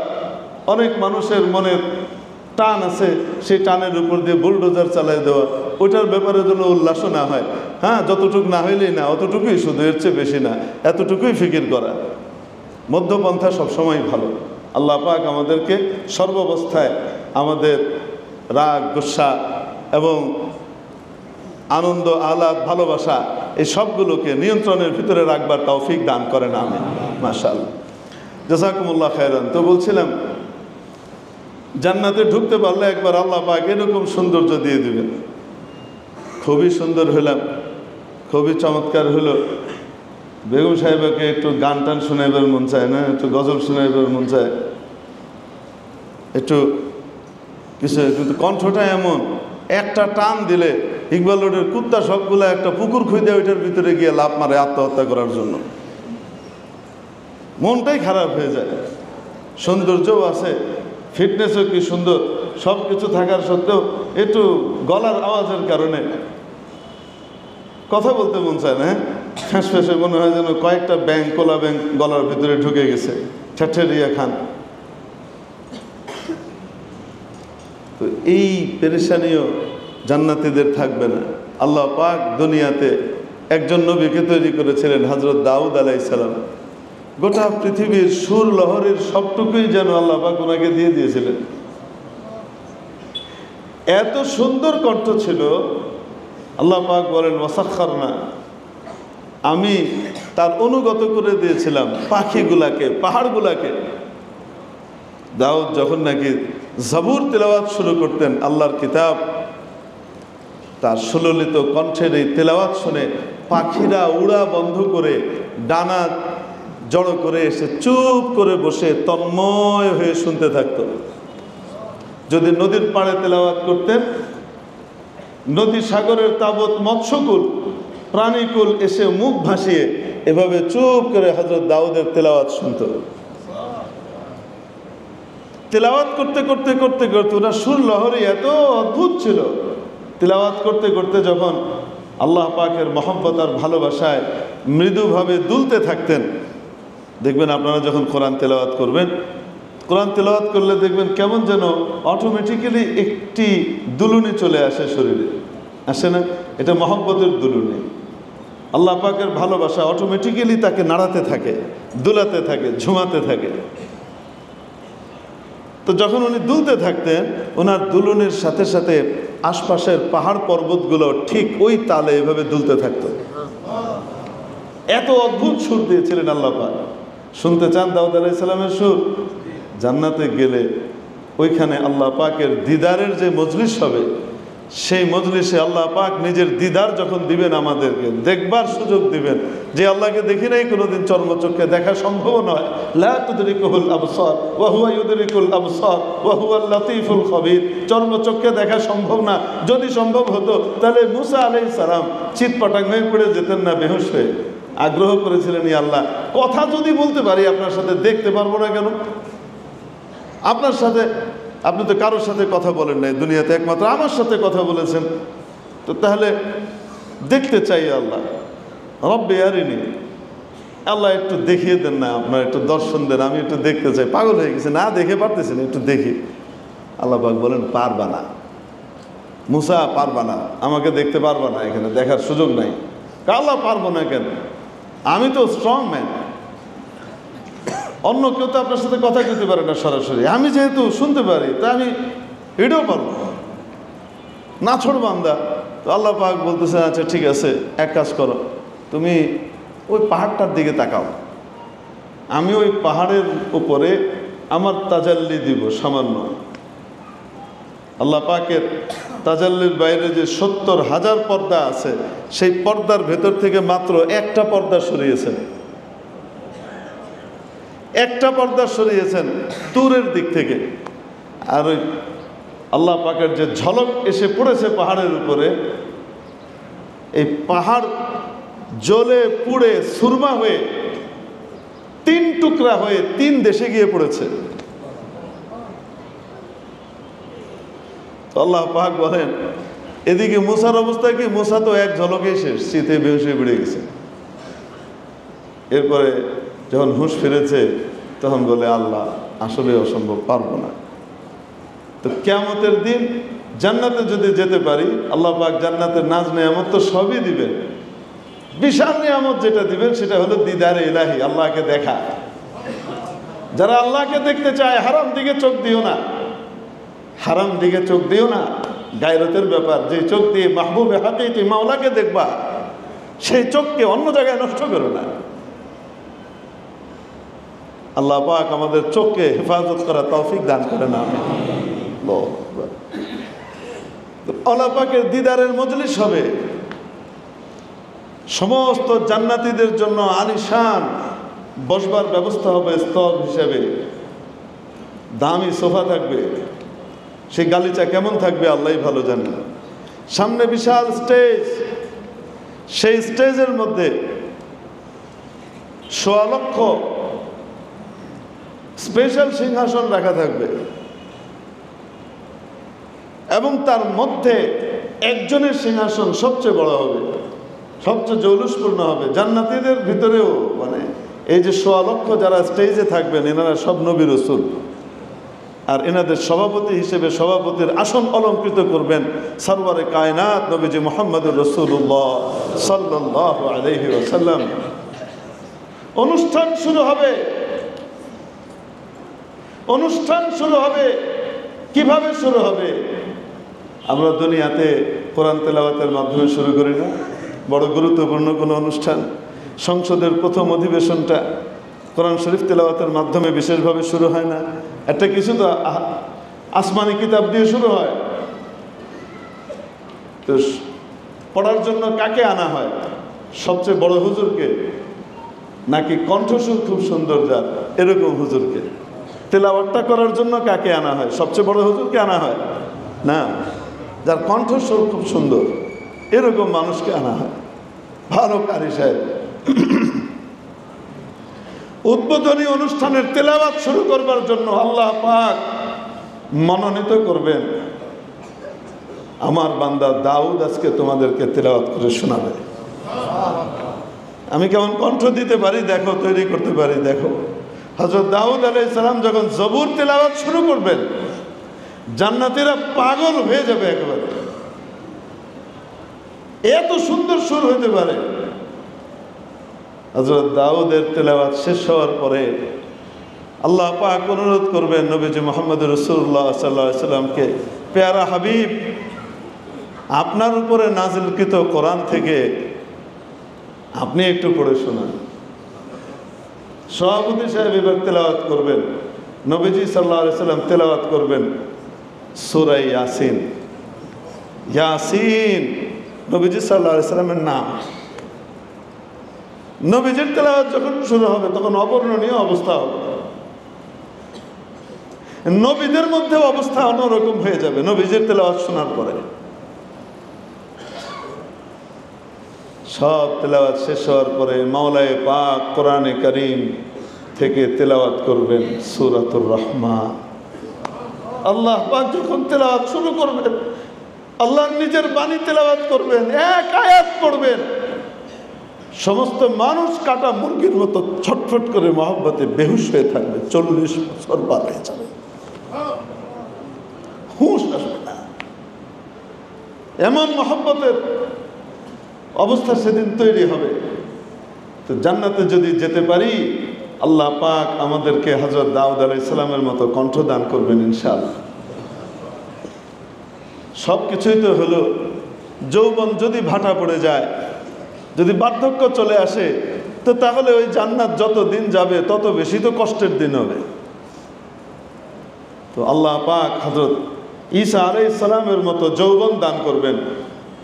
[SPEAKER 1] অনেক মানুষের মনের টান আছে, সেই টানের উপর দিয়ে বুলডোজার চালিয়ে দেওয়া, ওইটার ব্যাপারে যেন উল্লাসও না হয়। হ্যাঁ, যতটুকু না হইলেই না, অতটুকুই শুধু, এর চেয়ে বেশি না, এতটুকুই ফিকির করা। মধ্যপন্থা সবসময় ভালো। আল্লাহ পাক আমাদেরকে সর্বাবস্থায় আমাদের রাগ, গুসা এবং আনন্দ, আহ্লাদ, ভালোবাসা এই সবগুলোকে নিয়ন্ত্রণের ভিতরে রাখবার তৌফিক দান করেন। আমিন। মাশাআল্লাহ, জাযাকুমুল্লাহ খায়রান। তো বলছিলাম, জান্নাতে ঢুকতে পারলে একবার আল্লাহ পাক এরকম সৌন্দর্য দিয়ে দিবেন। খুবই সুন্দর হইলাম, খুবই চমৎকার হলো। বেগম সাহেবকে একটু গান টান শোনাইবার মন চায় না, একটু গজল শোনাইবার মন চায়, একটু কিছু, কিন্তু কণ্ঠটা এমন, একটা টান দিলে ইকবাল রোডের কুত্তা সবগুলো একটা পুকুর খুঁজে ওইটার ভিতরে গিয়ে লাফ মারে আত্মহত্যা করার জন্য। মনটাই খারাপ হয়ে যায়। সৌন্দর্যও আছে, ফিটনেসও কি সুন্দর, সব কিছু থাকার সত্ত্বেও একটু গলার আওয়াজের কারণে কথা বলতে মন চায় না। ফ্যাঁস ফ্যাঁসে মনে হয় যেন কয়েকটা ব্যাংক, কোলা ব্যাংক গলার ভিতরে ঢুকে গেছে, ঠেঠেরিয়া খান। তো এই পেরেশানিও জান্নাতীদের থাকবে না। আল্লাহ পাক দুনিয়াতে একজন নবীকে তৈরি করেছিলেন, হযরত দাউদ আলাইহিস সালাম। গোটা পৃথিবীর সুর লহরের সবটুকুই যেন আল্লাহ পাক ওনাকে দিয়ে দিয়েছিলেন। এত সুন্দর কণ্ঠ ছিল। আল্লাহ পাক বলেন, ওয়াসাখখারনা, আমি তার অনুগত করে দিয়েছিলাম পাখিগুলাকে, পাহাড়গুলাকে। দাউদ যখন নাকি জাবুর তেলাওয়াত শুরু করতেন, আল্লাহর কিতাব, তার সুললিত কণ্ঠের এই তেলাওয়াত শুনে পাখিরা উড়া বন্ধ করে ডানা জড়ো করে এসে চুপ করে বসে তন্ময় হয়ে শুনতে থাকত। যদি নদীর পাড়ে তেলাওয়াত করতেন, নদী সাগরের তাবৎ মৎস্যকুল, প্রাণীকুল এসে মুখ ভাসিয়ে এভাবে চুপ করে হযরত দাউদের তেলাওয়াত শুনত। তেলাওয়াত করতে করতে করতে করতে ওনার সুর লহরী এত অদ্ভুত ছিল। তেলাওয়াত করতে করতে যখন আল্লাহ পাকের মহব্বত আর ভালোবাসায় মৃদুভাবে দুলতে থাকতেন, দেখবেন আপনারা যখন কোরআন তেলাওয়াত করবেন, কোরআন তেলাওয়াত করলে দেখবেন কেমন যেন অটোমেটিক্যালি একটি দুলুনি চলে আসে শরীরে, আসে না? এটা মহব্বতের দুলুনি। আল্লাহ পাকের ভালোবাসা অটোমেটিক্যালি তাকে নাড়াতে থাকে, দুলাতে থাকে, ঝুমাতে থাকে। তো যখন উনি দুলতে থাকতেন, ওনার দুলুনির সাথে সাথে আশপাশের পাহাড় পর্বতগুলো ঠিক ওই তালে এভাবে দুলতে থাকতো। এত অদ্ভুত সুর দিয়েছিলেন আল্লাহ পাক। শুনতে চান দাউদ আলাইহিস সালামের সুর? জান্নাতে গেলে ওইখানে আল্লাহ পাকের দিদারের যে মজলিস হবে, সেই মজলিসে আল্লাহ পাক নিজের দিদার যখন দিবেন, আমাদেরকে দেখবার সুযোগ দিবেন, যে আল্লাহকে দেখি নাই কোনোদিন, চর্মচক্ষে দেখা সম্ভব নয়। লা তুদরিকুহুল আবসার ওয়া হুয়া ইউদরিকুল আবসার ওয়া হুয়াল লাতীফুল খবীর। চর্মচক্ষে দেখা সম্ভব না। যদি সম্ভব হতো তাহলে মুসা আলাইহিস সালাম চিৎপাটাং হয়ে পড়ে যেতেন না, বেহুশ হয়ে। আগ্রহ করেছিলেন, ইয়া আল্লাহ, কথা যদি বলতে পারি আপনার সাথে, দেখতে পারবো না কেন? আপনার সাথে, আপনি তো কারোর সাথে কথা বলেন নাই দুনিয়াতে, একমাত্র আমার সাথে কথা বলেছেন। তো তাহলে দেখতে চাই আল্লাহ, রব্বে আরিনি, আল্লাহ একটু দেখিয়ে দেন না, আপনার একটু দর্শন দেন, আমি একটু দেখতে চাই। পাগল হয়ে গেছে, না দেখে পারতেছি না, একটু দেখি। আল্লাহ পাক বলেন, পারবা না মুসা, পারবা না, আমাকে দেখতে পারবা না, এখানে দেখার সুযোগ নাই। আল্লাহ, পারবো না কেন? আমি তো স্ট্রং ম্যান, অন্য কেউ তো আপনার সাথে কথা বলতে পারে না সরাসরি, আমি যেহেতু শুনতে পারি তাই আমি এটাও পারবো না, ছোট বান্দা। তো আল্লাহ পাক বলতেছেন, আচ্ছা ঠিক আছে, এক কাজ করো, তুমি ওই পাহাড়টার দিকে তাকাও, আমি ওই পাহাড়ের উপরে আমার তাজাল্লি দিব সামান্য। আল্লাহ পাকের তাজাল্লির বাইরে যে ৭০,০০০ পর্দা আছে, সেই পর্দার ভেতর থেকে মাত্র একটা পর্দা সরিয়েছেন, একটা পর্দা সরিয়েছেন তুরের দিক থেকে। আর ওই আল্লাহ পাকের যে ঝলক এসে পড়েছে পাহাড়ের উপরে, এই পাহাড় জ্বলে পুড়ে সুরমা হয়ে তিন টুকরা হয়ে তিন দেশে গিয়ে পড়েছে। আল্লাহ পাক বলেন, এদিকে মুসার অবস্থা কি? মুসা তো এক ঝলকে শেষ, শীতে বেহুশ হয়ে বেড়ে গেছে। এরপরে যখন হুঁশ ফিরেছে তখন বলে, আল্লাহ আসলে অসম্ভব, পারবো না। তো কিয়ামতের দিন জান্নাতে যদি যেতে পারি, আল্লাহ পাক জান্নাতের নাজ নেয়ামত তো সবই দিবেন। বিশাল নিয়ামত যেটা দিবেন সেটা হলো দিদারে ইলাহি, আল্লাহকে দেখা। যারা আল্লাহকে দেখতে চায়, হারাম দিকে চোখ দিও না, হারাম দিকে চোখ দিও না। গায়রতের ব্যাপার, যে চোখ দিয়ে মাহবুবে হাকিকি মাওলাকে দেখবা, সেই চোখকে অন্য জায়গায় নষ্ট করো না। আল্লাহ পাক আমাদের চোখকে হেফাজত করা তৌফিক দান করে না। আল্লাহ পাকের দিদারের মজলিস হবে। সমস্ত জান্নাতীদের জন্য আলিশান বসবার ব্যবস্থা হবে, স্তর হিসেবে দামি সোফা থাকবে। সেই গালিচা কেমন থাকবে আল্লাহই ভালো জানেন। সামনে বিশাল স্টেজ, সেই স্টেজের মধ্যে ১.৫ লক্ষ স্পেশাল সিংহাসন রাখা থাকবে এবং তার মধ্যে একজনের সিংহাসন সবচেয়ে বড় হবে, সবচেয়ে জৌলুসপূর্ণ হবে। জান্নাতীদের ভিতরেও মানে এই যে ১.৫ লক্ষ যারা স্টেজে থাকবেন, এনারা সব নবী রাসূল, আর এনাদের সভাপতি হিসেবে সভাপতির আসন অলঙ্কৃত করবেন সরওয়ারে কায়নাত নবীজি মুহাম্মদুর রাসূলুল্লাহ সাল্লাল্লাহু আলাইহি ওয়াসাল্লাম। অনুষ্ঠান শুরু হবে। অনুষ্ঠান শুরু হবে কিভাবে শুরু হবে? আমরা দুনিয়াতে কোরআন তেলাওয়াতের মাধ্যমে শুরু করি না? বড় গুরুত্বপূর্ণ কোনো অনুষ্ঠান, সংসদের প্রথম অধিবেশনটা কোরআন শরীফ তেলাওয়াতের মাধ্যমে বিশেষভাবে শুরু হয় না? একটা কিছু তো আসমানি কিতাব দিয়ে শুরু হয়। তো পড়ার জন্য কাকে আনা হয়? সবচেয়ে বড় হুজুরকে, নাকি কণ্ঠস্বর খুব সুন্দর যার এরকম হুজুরকে? তেলাওয়াতটা করার জন্য কাকে আনা হয়? সবচেয়ে বড় হুজুরকে আনা হয় না, যার কণ্ঠস্বর খুব সুন্দর এরকম মানুষকে আনা হয়, ভালো কারি সাহেব। উদ্বোধনী অনুষ্ঠানের তেলাওয়াত শুরু করবার জন্য আল্লাহ পাক মনোনীত করবেন, আমার বান্দা দাউদ আজকে তোমাদেরকে তেলাওয়াত করে শোনাবে। আমি কেমন কণ্ঠ দিতে পারি দেখো, তৈরি করতে পারি দেখো। হযরত দাউদ আলাইহিস সালাম যখন জবুর তেলাওয়াত শুরু করবেন, জান্নাতীরা পাগল হয়ে যাবে একেবারে। এত সুন্দর সুর হতে পারে। হযরত দাউদের তেলাওয়াত শেষ হওয়ার পরে আল্লাহ পাক অনুরোধ করবেন নবীজি মুহাম্মদুর রাসূলুল্লাহ সাল্লাল্লাহু আলাইহি সাল্লামকে, প্যারা হাবিব, আপনার উপরে নাজিলকৃত কোরআন থেকে আপনি একটু পড়ে শোনান। সভাপতি সাহেব এবার তেলাওয়াত করবেন, নবীজি সাল্লাল্লাহু আলাইহি সাল্লাম তেলাওয়াত করবেন সূরা ইয়াসিন। ইয়াসিন নবীজি সাল্লাল্লাহু আলাইহি সাল্লামের নাম। নবীজির তেলাওয়াত যখন শুরু হবে তখন অবর্ণনীয় অবস্থা হবে। নবীদের মধ্যে অবস্থা অন্যরকম হয়ে যাবে নবীজির তেলাওয়াত শোনার পরে। সব তেলাওয়াত শেষ হওয়ার পরে মাওলায়ে পাক কোরআনে কারীম থেকে তেলাওয়াত করবেন সূরাতুর রহমান। আল্লাহ পাক যখন তেলাওয়াত শুরু করবেন, আল্লাহর নিজের বাণী তেলাওয়াত করবেন, এক আয়াত পড়বেন, সমস্ত মানুষ কাটা মুরগির মতো ছটফট করে মহব্বতে বেহুশ হয়ে থাকবে। 40 বছর পার হয়ে যাবে, হুঁশ আসবে না। এমন মহব্বতের অবস্থা সেদিন তৈরি হবে। তো জান্নাতে যদি যেতে পারি, আল্লাহ পাক আমাদেরকে হযরত দাউদ আলাইহিস সালামের মতো কণ্ঠ দান করবেন ইনশাআল্লাহ। সব কিছুই তো হলো, যৌবন যদি ভাটা পড়ে যায়, যদি বার্ধক্য চলে আসে, তো তাহলে ওই জান্নাত যত দিন যাবে তত বেশি তো কষ্টের দিন হবে। তো আল্লাহ পাক হযরত ঈসা আলাইহিস সালামের মতো যৌবন দান করবেন।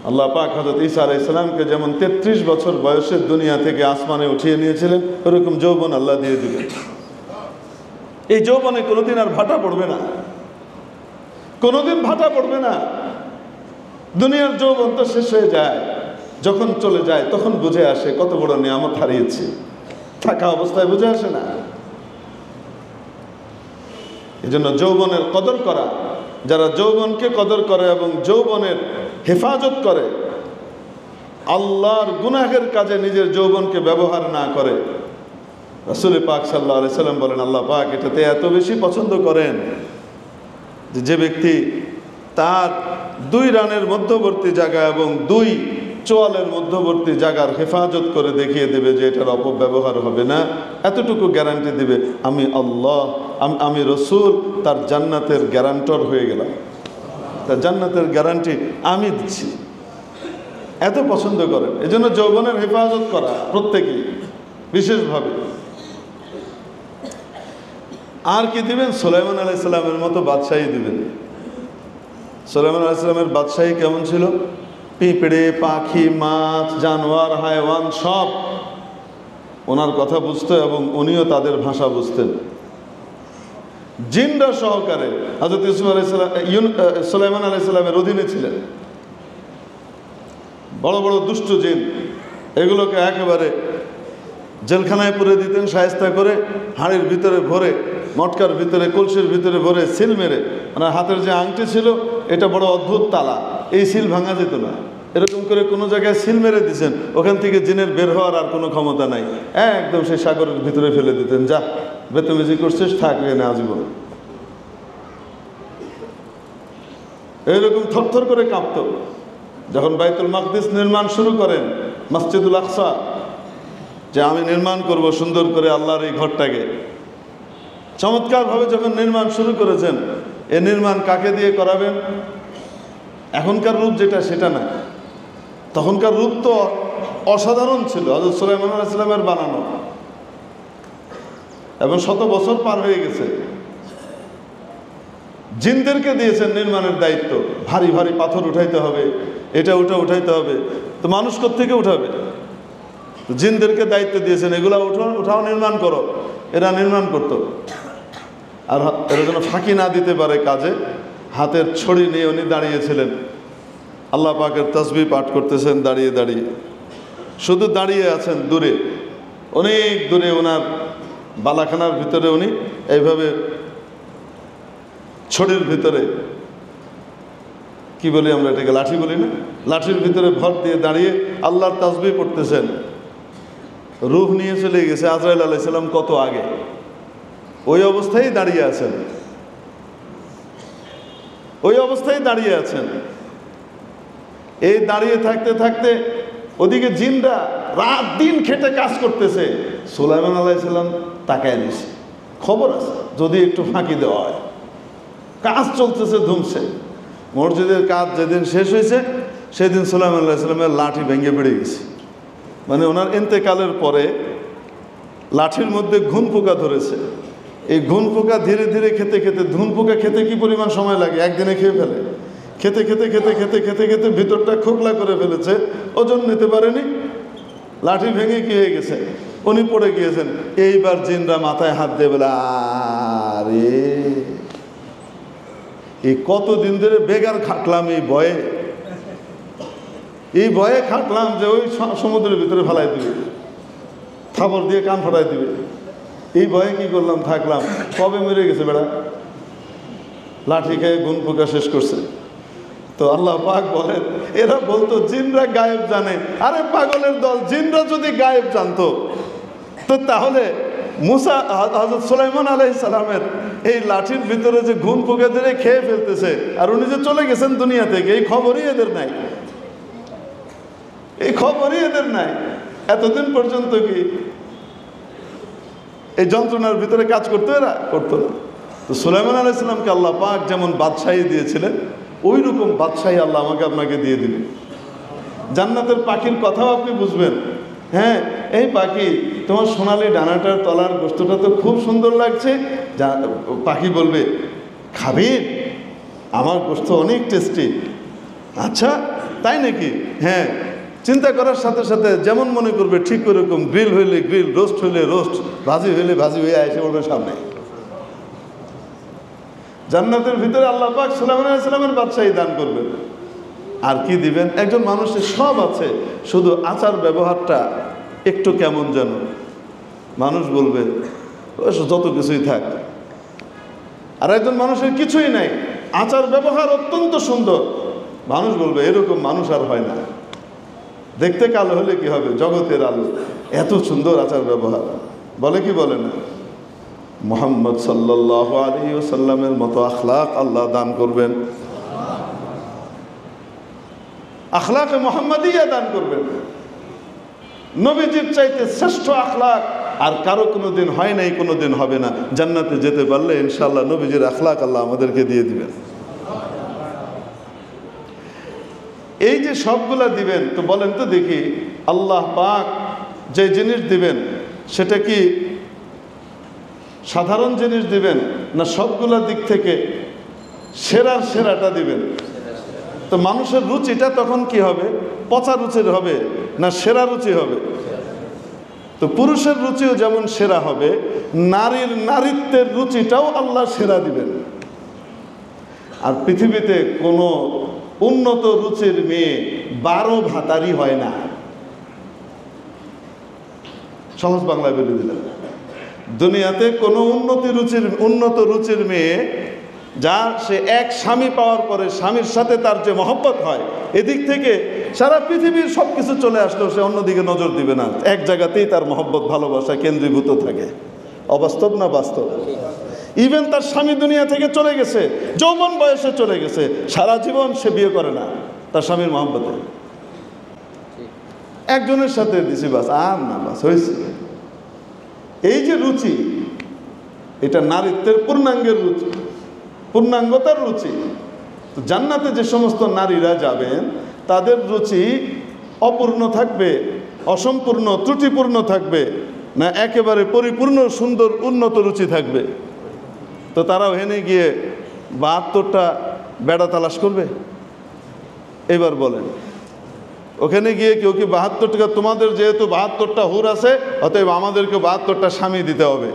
[SPEAKER 1] আল্লাহ পাক হযরত ঈসা আলাইহিস সালামকে যেমন 33 বছর বয়সে দুনিয়া থেকে আসমানে উঠিয়ে নিয়েছিলেন, ওরকম যৌবন আল্লাহ দিয়ে দিবেন। এই যৌবনে কোনোদিন আর ভাটা পড়বে না, কোনোদিন ভাটা পড়বে না। দুনিয়ার যৌবন তো শেষ হয়ে যায়, যখন চলে যায় তখন বুঝে আসে কত বড় নিয়ামত হারিয়েছি। থাকা অবস্থায় বুঝে আসে না। এজন্য যৌবনের কদর করা, যারা যৌবনকে কদর করে এবং যৌবনের হেফাজত করে, আল্লাহর গুনাহের কাজে নিজের যৌবনকে ব্যবহার না করে। রাসূল পাক সাল্লাল্লাহু আলাইহি সাল্লাম বলেন, আল্লাহ পাক এটাতে এত বেশি পছন্দ করেন যে ব্যক্তি তার 2 রানের মধ্যবর্তী জায়গা এবং 2 চোয়ালের মধ্যবর্তী জায়গার হেফাজত করে দেখিয়ে দেবে যে এটার অপব্যবহার হবে না, এতটুকু গ্যারান্টি দিবে, আমি আল্লাহ, আমি রসুল তার জান্নাতের গ্যারান্টর হয়ে গেলাম, তার জান্নাতের গ্যারান্টি আমি দিচ্ছি। এত পছন্দ করেন। এজন্য যৌবনের হেফাজত করা প্রত্যেকেই বিশেষভাবে। আর কি দিবেন? সুলাইমান আলাইহিস সালামের মতো বাদশাহী দিবেন। সুলাইমান আলাইহিস সালামের বাদশাহী কেমন ছিল? পিঁপড়ে, পাখি, মাছ, জানোয়ার, হায়ওয়ান সব ওনার কথা বুঝতো এবং উনিও তাদের ভাষা বুঝতেন। জিনরা সহকারে হযরত ইউসুফ আলাইহিস সালাম, সুলাইমান আলাইহিস সালামের অধীনে ছিলেন। বড় বড় দুষ্ট জিন, এগুলোকে একেবারে জেলখানায় পুরে দিতেন শায়েস্তা করে, হাঁড়ির ভিতরে ভরে, মটকার ভিতরে, কলসির ভিতরে ভরে সিল মেরে। মানে হাতের যে আংটি ছিল এটা বড় অদ্ভুত তালা, এই সিল ভাঙা যেত না। এরকম করে কোনো জায়গায় সিল মেরে দিয়েছেন, ওখান থেকে জিনের বের হওয়ার আর কোনো ক্ষমতা নাই, একদম সেই সাগরের ভিতরে ফেলে দিতেন, যা বেতমেজি করছিস থাক এখানে আজীবন। এইরকম থরথর করে কাঁপত। যখন বাইতুল মাকদিস নির্মাণ শুরু করেন, মসজিদুল আকসা, যে আমি নির্মাণ করব সুন্দর করে আল্লাহর এই ঘরটাকে, চমৎকারভাবে যখন নির্মাণ শুরু করেছেন, এ নির্মাণ কাকে দিয়ে করাবেন? এখনকার রূপ যেটা সেটা না, তখনকার রূপ তো অসাধারণ ছিল, হযরত সুলাইমান আলাইহিস সালামের বানানো, এবং 100 বছর পার হয়ে গেছে। জিনদেরকে দিয়েছেন নির্মাণের দায়িত্ব, ভারী ভারী পাথর উঠাইতে হবে, এটা ওটা উঠাইতে হবে। তো মানুষ কোত্থেকে উঠাবে? জিনদেরকে দায়িত্ব দিয়েছেন, এগুলা উঠাও, নির্মাণ করো। এরা নির্মাণ করত। আর এরা যেন ফাঁকি না দিতে পারে কাজে, হাতের ছড়ি নিয়ে উনি দাঁড়িয়েছিলেন, আল্লাহ পাকের তাসবিহ পাঠ করতেছেন দাঁড়িয়ে দাঁড়িয়ে। শুধু দাঁড়িয়ে আছেন দূরে, অনেক দূরে ওনার বালাখানার ভিতরে উনি এইভাবে ছড়ির ভিতরে, কি বলি আমরা এটাকে, লাঠি বলি না, লাঠির ভিতরে ভর দিয়ে দাঁড়িয়ে আল্লাহর তাসবিহ পড়তেছেন। রূহ নিয়ে চলে গেছে আজরাইল আলাইহিস সালাম কত আগে, ওই অবস্থায় দাঁড়িয়ে আছেন, ওই অবস্থায় দাঁড়িয়ে আছেন। এই দাঁড়িয়ে থাকতে থাকতে ওদিকে জিনরা রাত দিন খেটে কাজ করতেছে, সুলাইমান আলাইহিস সালাম তাকায় দিছে, খবর আছে যদি একটু ফাঁকি দেওয়া হয়। কাজ চলতেছে ধুমছে। মসজিদের কাজ যেদিন শেষ হয়েছে সেদিন সুলাইমান আলাইহিস সালামের লাঠি ভেঙে পড়ে গেছে। মানে ওনার ইন্তেকালের পরে লাঠির মধ্যে ঘুন পোকা ধরেছে। এই ঘুন পোকা ধীরে ধীরে খেতে খেতে, ঘুন পোকা খেতে কি পরিমাণ সময় লাগে, একদিনে খেয়ে ফেলে। খেতে খেতে খেতে খেতে খেতে খেতে ভিতরটা খোকলা করে ফেলেছে, ওজন নিতে পারেনি, লাঠি ভেঙে কি হয়ে গেছে, উনি পড়ে গিয়েছেন। এইবার জিনরা মাথায় হাত দিয়ে বলে, আরে এই কতদিন ধরে বেগার খাটলাম, এই ভয়ে খাটলাম যে ওই সমুদ্রের ভিতরে ফেলাই দিবে, থাপড় দিয়ে কান ফাটাই দিবে, এই ভয়ে কি করলাম, থাকলাম, কবে মেরে গেছে বেড়া, লাঠি খেয়ে গুণ পোকা শেষ করছে। তো আল্লাহ পাক বলেন, এরা বলতো জিনরা গায়েব জানে। আরে পাগলের দল, জিনরা যদি গায়েব জানতো তো তাহলে মুসা, হযরত সুলাইমান আলাইহিস সালামের এই লাঠির ভিতরে যে ঘুম পোকা ধরে খেয়ে ফেলতেছে আর উনি যে চলে গেছেন দুনিয়া থেকে, এই খবরই এদের নাই, এই খবরই এদের নাই। এতদিন পর্যন্ত কি এই যন্ত্রণার ভিতরে কাজ করতো? এরা করতো না। তো সুলাইমান আলাইহিস সালামকে আল্লাহ পাক যেমন বাদশাহী দিয়েছিলেন, ওই রকম বাদশাহী আল্লাহ আমাকে আপনাকে দিয়ে দিলেন। জান্নাতের পাখির কথাও আপনি বুঝবেন। হ্যাঁ, এই পাখি, তোমার সোনালি ডানাটার তলার গোশতটা তো খুব সুন্দর লাগছে। পাখি বলবে, খাবেন? আমার গোশত অনেক টেস্টি। আচ্ছা তাই নাকি? হ্যাঁ। চিন্তা করার সাথে সাথে যেমন মনে করবে ঠিক ওরকম, গ্রিল হইলে গ্রিল, রোস্ট হইলে রোস্ট, ভাজি হইলে ভাজি হয়ে এসে ওর সামনে। জান্নাতের ভিতরে আল্লাহ পাক সুলাইমান আলাইহিস সালামের বাদশাহী দান করবেন। আর কি দিবেন? একজন মানুষের সব আছে, শুধু আচার ব্যবহারটা একটু কেমন যেন। মানুষ বলবে যত কিছুই থাক, আর একজন মানুষের কিছুই নাই, আচার ব্যবহার অত্যন্ত সুন্দর, মানুষ বলবে এরকম মানুষ আর হয় না। দেখতে কালো হলে কি হবে, জগতের আলো, এত সুন্দর আচার ব্যবহার, বলে কি বলে না? মুহাম্মদ সাল্লাল্লাহু আলাইহি ওয়াসাল্লামের মতো আখলাক আল্লাহ দান করবেন, আখলাকে মুহাম্মাদিয়া দান করবেন। নবীজির চাইতে শ্রেষ্ঠ আখলাক আর কারো কোনোদিন হয় নাই, কোনোদিন হবে না। জান্নাতে যেতে পারলে ইনশাআল্লাহ নবীজির আখলাক আল্লাহ আমাদেরকে দিয়ে দিবেন। এই যে সবগুলা দিবেন, তো বলেন তো দেখি, আল্লাহ পাক যে জিনিস দিবেন সেটা কি সাধারণ জিনিস দিবেন, না সবগুলা দিক থেকে সেরার সেরাটা দিবেন? তো মানুষের রুচিটা তখন কি হবে, পচা রুচির হবে না সেরা রুচি হবে? তো পুরুষের রুচিও যেমন সেরা হবে, নারীর নারীত্বের রুচিটাও আল্লাহ সেরা দিবেন। আর পৃথিবীতে কোনো উন্নত রুচির মেয়ে 12 ভাতারি হয় না। সহজ বাংলায় বলে দিলাম, দুনিয়াতে কোনো উন্নত রুচির মেয়ে যার সে এক স্বামী পাওয়ার পরে স্বামীর সাথে তার যে মহব্বত হয়, এদিক থেকে সারা পৃথিবীর সব কিছু চলে আসলেও সে অন্যদিকে নজর দিবে না, এক জায়গাতেই তার মহব্বত ভালোবাসা কেন্দ্রীভূত থাকে। অবাস্তব না বাস্তব? ইভেন তার স্বামী দুনিয়া থেকে চলে গেছে, যৌবন বয়সে চলে গেছে, সারা জীবন সে বিয়ে করে না তার স্বামীর মহব্বতে। একজনের সাথে দিছি বাস, আর না বাস হয়েছে। এই যে রুচি, এটা নারীত্বের পূর্ণাঙ্গের রুচি, পূর্ণাঙ্গতার রুচি। তো জান্নাতে যে সমস্ত নারীরা যাবেন তাদের রুচি অপূর্ণ থাকবে, অসম্পূর্ণ, ত্রুটিপূর্ণ থাকবে না একেবারে পরিপূর্ণ সুন্দর উন্নত রুচি থাকবে? তো তারাও হেনে গিয়ে 72টা বেড়া তালাশ করবে? এবার বলেন, ওখানে গিয়ে কেউ কি 72টা, তোমাদের যেহেতু 72টা হুর আছে অতএব আমাদেরকে 72টা স্বামী দিতে হবে?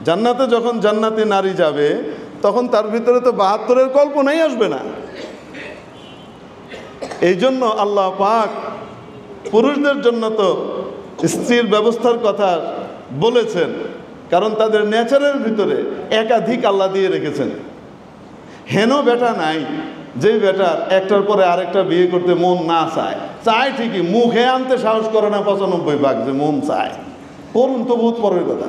[SPEAKER 1] জান্নাতে যখন জান্নাতি নারী যাবে তখন তার ভিতরে তো 72-এর কল্পনাই আসবে না। এই জন্য আল্লাহ পাক পুরুষদের জন্য তো স্ত্রীর ব্যবস্থার কথা বলেছেন, কারণ তাদের নেচারের ভিতরে একাধিক আল্লাহ দিয়ে রেখেছেন। হেন বেটা নাই যে বেটার একটার পরে আরেকটা বিয়ে করতে মন না চায়, চায় ঠিকই, মুখে আনতে সাহস করে না 95 যে মন চায়, করুন তো বহুত পরের কথা।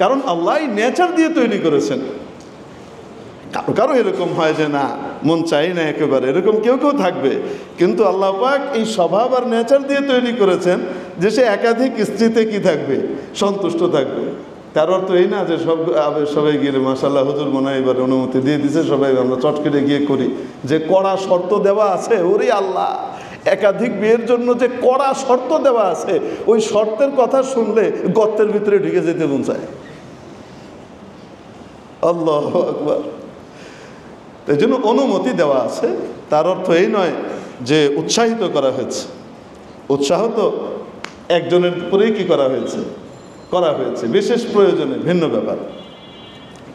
[SPEAKER 1] কারণ আল্লাহ নেচার দিয়ে তৈরি করেছেন। কারো কারো এরকম হয় যে না মন চাই না একেবারে, এরকম কেউ কেউ থাকবে, কিন্তু আল্লাহ পাক এই স্বভাব আর নেচার দিয়ে তৈরি করেছেন যে সে একাধিক স্ত্রীতে কি থাকবে, সন্তুষ্ট থাকবে। তার অর্থ এই না যে সবাই গিয়ে মাশাআল্লাহ হুজুর মনে হয় এবার অনুমতি দিয়ে দিছে, সবাই আমরা চটকেটে গিয়ে করি। যে কড়া শর্ত দেওয়া আছে, ওরে আল্লাহ, একাধিক বিয়ের জন্য যে কড়া শর্ত দেওয়া আছে, ওই শর্তের কথা শুনলে গর্তের ভিতরে ঢুকে যেতে মন চায়। আল্লাহু আকবার। এই জন্য অনুমতি দেওয়া আছে, তার অর্থ এই নয় যে উৎসাহিত করা হয়েছে। উৎসাহ তো একজনের উপরেই কি করা হয়েছে, বিশেষ প্রয়োজনে, ভিন্ন ব্যাপার।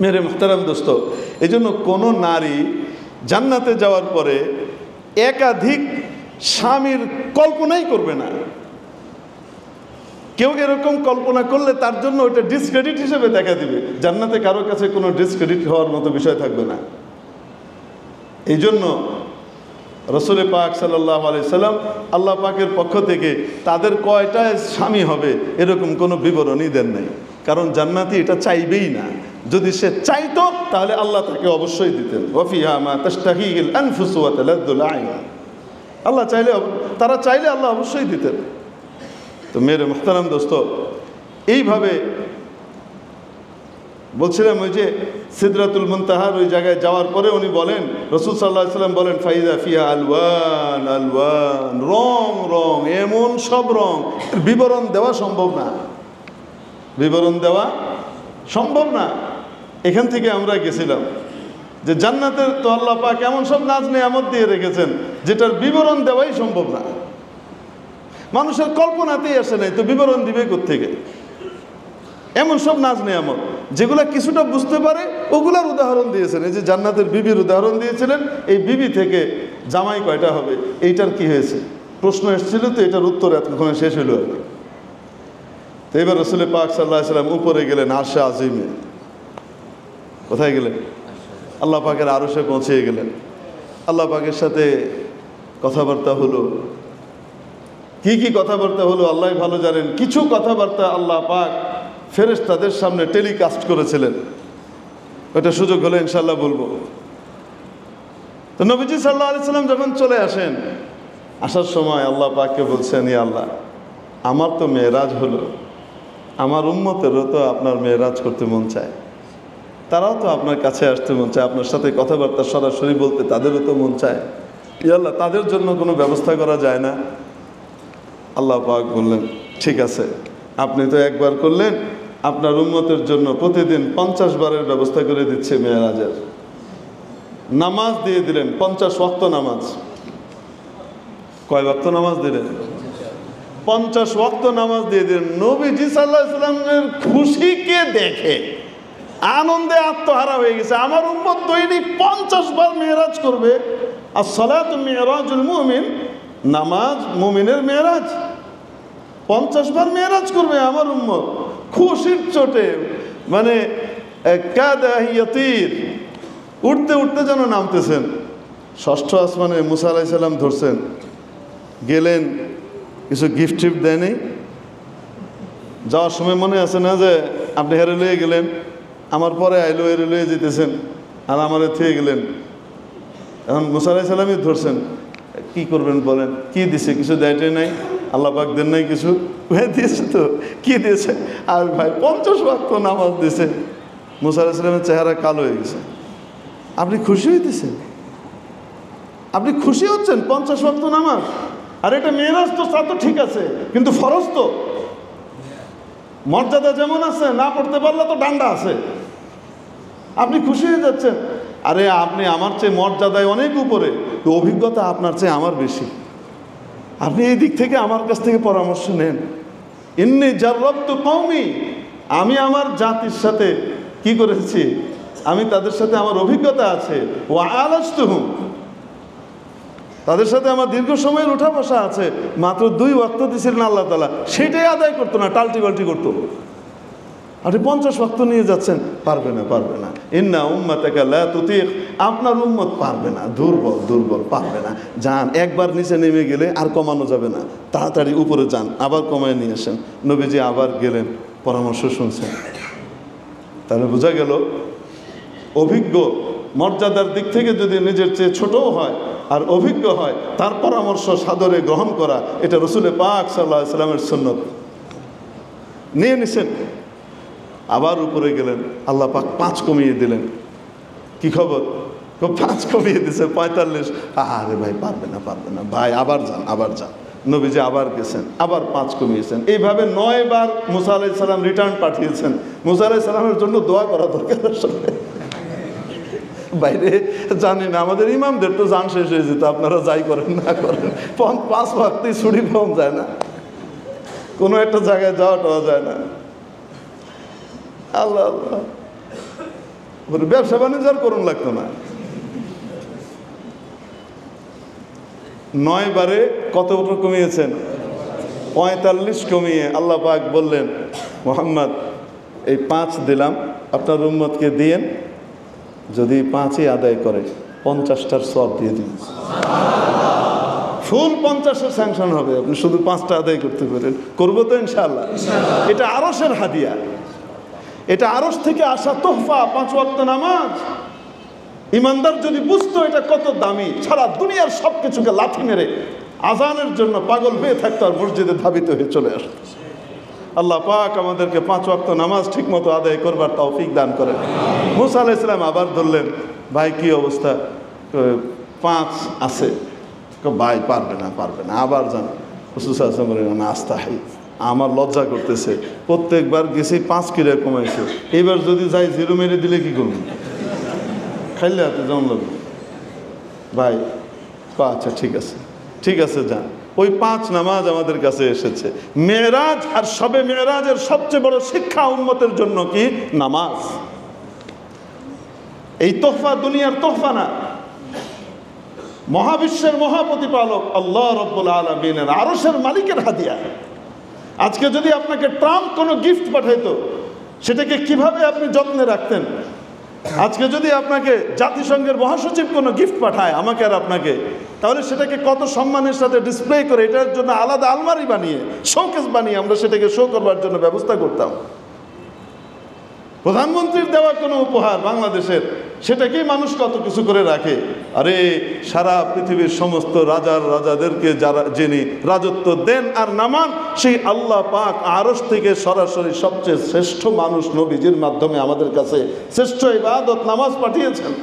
[SPEAKER 1] মেরে মুহতারাম দোস্ত, এই জন্য কোনো নারী জান্নাতে যাওয়ার পরে একাধিক স্বামীর কল্পনাই করবে না। কেউ এরকম কল্পনা করলে তার জন্য ওইটা ডিসক্রেডিট হিসেবে দেখা দিবে। জান্নাতে কারো কাছে কোনো ডিসক্রেডিট হওয়ার মতো বিষয় থাকবে না। এই জন্য রসুল পাক সাল্লাল্লাহু আলাইহি সাল্লাম আল্লাহ পাকের পক্ষ থেকে তাদের কয়টা স্বামী হবে এরকম কোনো বিবরণী দেন নাই, কারণ জান্নাতি এটা চাইবেই না। যদি সে চাইতো তাহলে আল্লাহ তাকে অবশ্যই দিতেন। ওয়াফিহা মা তাশতাহিল আনফুসু ওয়া তালাদ্দুল আইন। আল্লাহ চাইলে, তারা চাইলে আল্লাহ অবশ্যই দিতেন। তো মেরে মুহতারাম দোস্ত, এইভাবে বলছিলাম ওই যে সিদরাতুল মুনতাহার ওই জায়গায় যাওয়ার পরে উনি বলেন, রাসূল সাল্লাল্লাহু আলাইহি সাল্লাম বলেন, ফাইদা ফিহা আলওয়ান আলওয়ান, রং রং, এমন সব রং, বিবরণ দেওয়া সম্ভব না, বিবরণ দেওয়া সম্ভব না। এখান থেকে আমরা গেছিলাম যে জান্নাতের তো আল্লাহ পাক এমন সব নাজ নেয়ামত দিয়ে রেখেছেন যেটার বিবরণ দেওয়াই সম্ভব না। মানুষের কল্পনাতেই আসে নাই, তো বিবরণ দিবে কোত্থেকে? এমন সব নাজ নেয়ামত যেগুলা কিছুটা বুঝতে পারে ওগুলার উদাহরণ দিয়েছেন। এই যে জান্নাতের বিবির উদাহরণ দিয়েছিলেন, এই বিবি থেকে জামাই কয়টা হবে, এইটার কি হয়েছে প্রশ্ন এসেছিল, তো এটার উত্তর এতক্ষণে শেষ হইল আর কি। তো এবার রাসূল পাক সাল্লাল্লাহু আলাইহি সাল্লাম উপরে গেলেন আরশে আজিমে। কোথায় গেলেন? আল্লাহ পাকের আরশে পৌঁছে গেলেন। আল্লাহ পাকের সাথে কথাবার্তা হলো। কি কি কথাবার্তা হলো আল্লাহ ভালো জানেন। কিছু কথাবার্তা আল্লাহ পাক ফেরেশতাদের সামনে টেলিকাস্ট করেছিলেন, ওটা সুযোগ হলে ইনশাআল্লাহ বলবো। তো নবীজি সাল্লাল্লাহু আলাইহি সাল্লাম যখন চলে আসেন, আসার সময় আল্লাহ পাককে বলছেন, ইয়া আল্লাহ, আমার তো মেরাজ হলো, আমার উম্মতেরও তো আপনার মেরাজ করতে মন চায়, তারাও তো আপনার কাছে আসতে মন চায়, আপনার সাথে কথাবার্তা সরাসরি বলতে তাদেরও তো মন চায়। ইয়া আল্লাহ, তাদের জন্য কোনো ব্যবস্থা করা যায় না? আল্লাহ পাক বললেন, ঠিক আছে, আপনি তো একবার করলেন, আপনার উম্মতের জন্য প্রতিদিন 50 বারের ব্যবস্থা করে দিচ্ছে মেরাজের। নামাজ দিয়ে দিলেন 50 ওয়াক্ত নামাজ। কয় ওয়াক্ত নামাজ দিলেন? 50 ওয়াক্ত নামাজ দিয়ে দিলেন। নবীজি সাল্লাল্লাহু আলাইহি সাল্লামের খুশিকে দেখে আনন্দে আত্মহারা হয়ে গেছে। আমার উম্মত দৈনিক 50 বার মেরাজ করবে। আর সালাতু মিরাজুল মুমিন, নামাজ মুমিনের মেরাজ। 50 বার মেরাজ করবে আমার উম্মত, খুশির চোটে, মানে কাদা ইয়াতির, উঠতে উঠতে যেন নামতেছেন। 6ষ্ঠ আসমানে মুসা আলাইহিস সালাম ধরছেন, গেলেন, কিছু গিফট টিফট দেয়নি। যাওয়ার সময় মনে আছে না যে আপনি হেরে লয়ে গেলেন, আমার পরে আইলো, হেরে লয়ে যেতেছেন, আর আমারে থুয়ে গেলেন। এখন মুসা আলাইহিস সালামই ধরছেন, কি করবেন বলেন? কি দিছে? কিছু দেয়টাই নাই, আল্লাহ পাক দেন নাই কিছু? দিয়েছে তো, কি দিয়েছে? আর ভাই 50 ওয়াক্ত নামাজ দিছে। মুসা আলাইহিস সালামের চেহারা কালো হয়ে গেছে। আপনি খুশি হইতেছেন? আপনি খুশি হচ্ছেন 50 ওয়াক্ত নামাজ? আর এটা মেরাজ তো, তা তো ঠিক আছে, কিন্তু ফরজ তো। মর্যাদা যেমন আছে, না পড়তে পারলে তো ডান্ডা আছে। আপনি খুশি হয়ে যাচ্ছেন। আরে আপনি আমার চেয়ে মর্যাদায় অনেক উপরে, তো অভিজ্ঞতা আপনার চেয়ে আমার বেশি। আপনি এই দিক থেকে আমার কাছ থেকে পরামর্শ নেন। ইন্নী জাররাবতু কওমি, আমি আমার জাতির সাথে কি করেছি, আমি তাদের সাথে আমার অভিজ্ঞতা আছে। ওয়া আলাজতুহুম, তাদের সাথে আমার দীর্ঘ সময়ের উঠা বসা আছে। মাত্র 2 ওয়াক্ত দিয়েছিলেন আল্লাহ তাআলা, সেটাই আদায় করতো না, টাল্টি বাল্টি করতো। আপনি 50 ওয়াক্ত নিয়ে যাচ্ছেন, পারবে না, পারবে না। ইন্না উম্মাতাকা লা তুতিক, আপনার উম্মত পারবে না, দুর্বল, দুর্বল, পারবে না। যান, একবার নিচে নেমে গেলে আর কমানো যাবে না, তাড়াতাড়ি উপরে যান, আবার কমায় নিয়ে আসেন। নবীজি আবার গেলেন, পরামর্শ শুনছেন। তাহলে বোঝা গেল, অভিজ্ঞ মর্যাদার দিক থেকে যদি নিজের চেয়ে ছোটও হয় আর অভিজ্ঞ হয়, তার পরামর্শ সাদরে গ্রহণ করা, এটা রাসূল পাক সাল্লাল্লাহু আলাইহি ওয়াসাল্লামের সুন্নত। নিয়ে নিছেন, আবার উপরে গেলেন, আল্লাহ পাক 5 কমিয়ে দিলেন। কি খবর? 5 কমিয়ে দিছে, 45। আরে ভাই, পারবে না, পারবে না ভাই, আবার যান, আবার যান। নবীজি আবার গেছেন, আবার 5 কমিয়েছেন। এইভাবে 9 বার মুসা আলাইহিস সালাম রিটার্ন পাঠিয়েছেন। মুসা আলাইহিস সালামের জন্য দোয়া করা দরকার। বাইরে জানি না, আমাদের ইমামদের তো জান শেষ হয়ে যেত, আপনারা যাই করেন না করেন, 5 ওয়াক্তই ছুটি পাওয়া যায় না, কোনো একটা জায়গায় যাওয়া যায় না। আল্লাহ আল্লাহ, ব্যবসা বাণিজ্য আর করুন লাগতো না। 9 বারে কত কমিয়েছেন? 45 কমিয়ে আল্লাহ পাক বললেন, মুহাম্মদ, এই 5 দিলাম, আপনার উম্মতকে দিয়েন, যদি 5ই আদায় করে 50টার সওয়াব দিয়ে দিন। ফুল 50-এর স্যাংশন হবে, আপনি শুধু 5টা আদায় করতে পারেন। করবো তো ইনশাআল্লাহ। এটা আরশের হাদিয়া, এটা আরশ থেকে আসা তোহফা, 5 ওয়াক্ত নামাজ। ইমানদার যদি বুঝতো এটা কত দামি, সারা দুনিয়ার সব কিছুকে লাথি মেরে আজানের জন্য পাগল হয়ে থাকতো আর মসজিদে ধাবিত হয়ে চলে আসতো। আল্লাহ পাক আমাদেরকে 5 ওয়াক্ত নামাজ ঠিক মতো আদায় করবার তৌফিক দান করেন। মুসা আলাইহিস সালাম আবার ধরলেন, ভাই কি অবস্থা? 5 আছে। ভাই পারবে না, পারবে না, আবার যান। রাসূল সাল্লাল্লাহু আলাইহি ওয়াসাল্লাম বলেন, না আস্তাহি, আমার লজ্জা করতেছে, প্রত্যেকবার গেছি 5 কিলো কমাইছে, এবার যদি যাই 0 মেরে দিলে কি করব? খাইলে হাতে যেমন লাগবে। ভাই আচ্ছা ঠিক আছে, ঠিক আছে, যান। ওই 5 নামাজ আমাদের কাছে এসেছে। মেরাজ আর শবে মেরাজের সবচেয়ে বড় শিক্ষা উম্মতের জন্য কি? নামাজ। এই তোহফা দুনিয়ার তোহফা না, মহাবিশ্বের মহাপ্রতিপালক আল্লাহ রাব্বুল আলামিনের আরশের মালিকের হাদিয়া। আজকে যদি আপনাকে ট্রাম্প কোনো গিফট পাঠাইতো, সেটাকে কিভাবে আপনি যত্নে রাখতেন? আজকে যদি আপনাকে জাতিসংঘের মহাসচিব কোনো গিফট পাঠায় আমাকে আর আপনাকে, তাহলে সেটাকে কত সম্মানের সাথে ডিসপ্লে করে এটার জন্য আলাদা আলমারি বানিয়ে শোকেস বানিয়ে আমরা সেটাকে শো করবার জন্য ব্যবস্থা করতাম। প্রধানমন্ত্রীর দেওয়া কোনো উপহার বাংলাদেশের, সেটাকেই মানুষ কত কিছু করে রাখে। আরে সারা পৃথিবীর সমস্ত রাজাদেরকে যারা যিনি রাজত্ব দেন আর নামান, সেই আল্লাহ পাক আরশ থেকে সরাসরি সবচেয়ে শ্রেষ্ঠ মানুষ নবীজির মাধ্যমে আমাদের কাছে শ্রেষ্ঠ ইবাদত নামাজ পাঠিয়েছেন।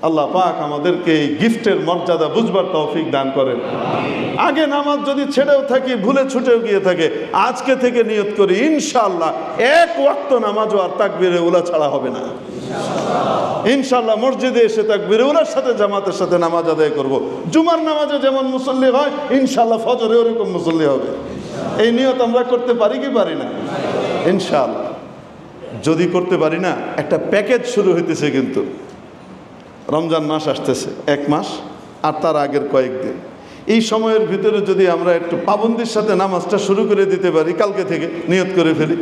[SPEAKER 1] আল্লাহ পাক আমাদেরকে এই গিফটের মর্যাদা বুঝবার তৌফিক দান করেন। আগে নামাজ যদি ছেড়েও থাকি, ভুলে ছুটেও গিয়ে থাকে, আজকে থেকে নিয়ত করি ইনশাআল্লাহ এক ওয়াক্ত নামাজও আর তাকবীরে উলা ছাড়া হবে না। ইনশাআল্লাহ মসজিদে এসে তাকবীরে উলার সাথে জামাতের সাথে নামাজ আদায় করব। জুমার নামাজে যেমন মুসল্লি হয় ইনশাআল্লাহ ফজরে ওরকম মুসল্লি হবে। এই নিয়ত আমরা করতে পারি কি পারি না? ইনশাআল্লাহ। যদি করতে পারি না, একটা প্যাকেজ শুরু হইতেছে, কিন্তু রমজান মাস আসতেছে, 1 মাস আর তার আগের কয়েকদিন, এই সময়ের ভিতরে যদি আমরা একটু পাবন্দির সাথে নামাজটা শুরু করে দিতে পারি, কালকে থেকে নিয়ত করে ফেলি,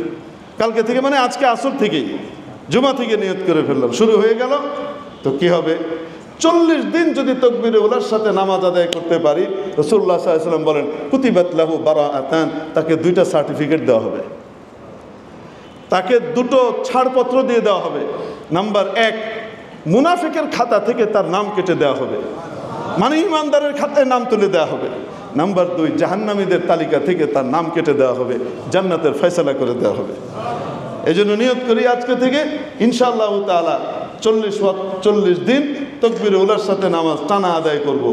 [SPEAKER 1] কালকে থেকে মানে আজকে আসর থেকেই, জুমা থেকে নিয়ত করে ফেললাম, শুরু হয়ে গেল, তো কি হবে? 40 দিন যদি তাকবীরে উলার সাথে নামাজ আদায় করতে পারি, রাসূলুল্লাহ সাল্লাল্লাহু আলাইহি ওয়াসাল্লাম বলেন কুতিবাত লাহু বারাআতান, তাকে 2টা সার্টিফিকেট দেওয়া হবে, তাকে 2টো ছাড়পত্র দিয়ে দেওয়া হবে। নাম্বার 1, মুনাফিকের খাতা থেকে তার নাম কেটে দেওয়া হবে, মানে ইমানদারের খাতায় নাম তুলে দেওয়া হবে। নাম্বার 2, জাহান্নামীদের তালিকা থেকে তার নাম কেটে দেওয়া হবে, জান্নাতের ফয়সালা করে দেওয়া হবে। এই জন্য নিয়ত করি আজকে থেকে ইনশাআল্লাহ তাআলা 40 দিন তাকবীরে উলার সাথে নামাজ টানা আদায় করব,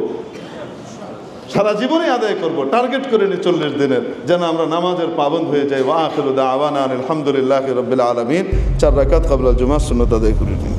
[SPEAKER 1] সারা জীবনে আদায় করব। টার্গেট করে নি 40 দিনের, যেন আমরা নামাজের পাবন্দ হয়ে যাই। ওয়া আখিরু দাওয়ানা আলহামদুলিল্লাহি রাব্বিল আলামিন। 4 রাকাত ক্বাবলা জুমআহ সুন্নাত আদায় করে নিই।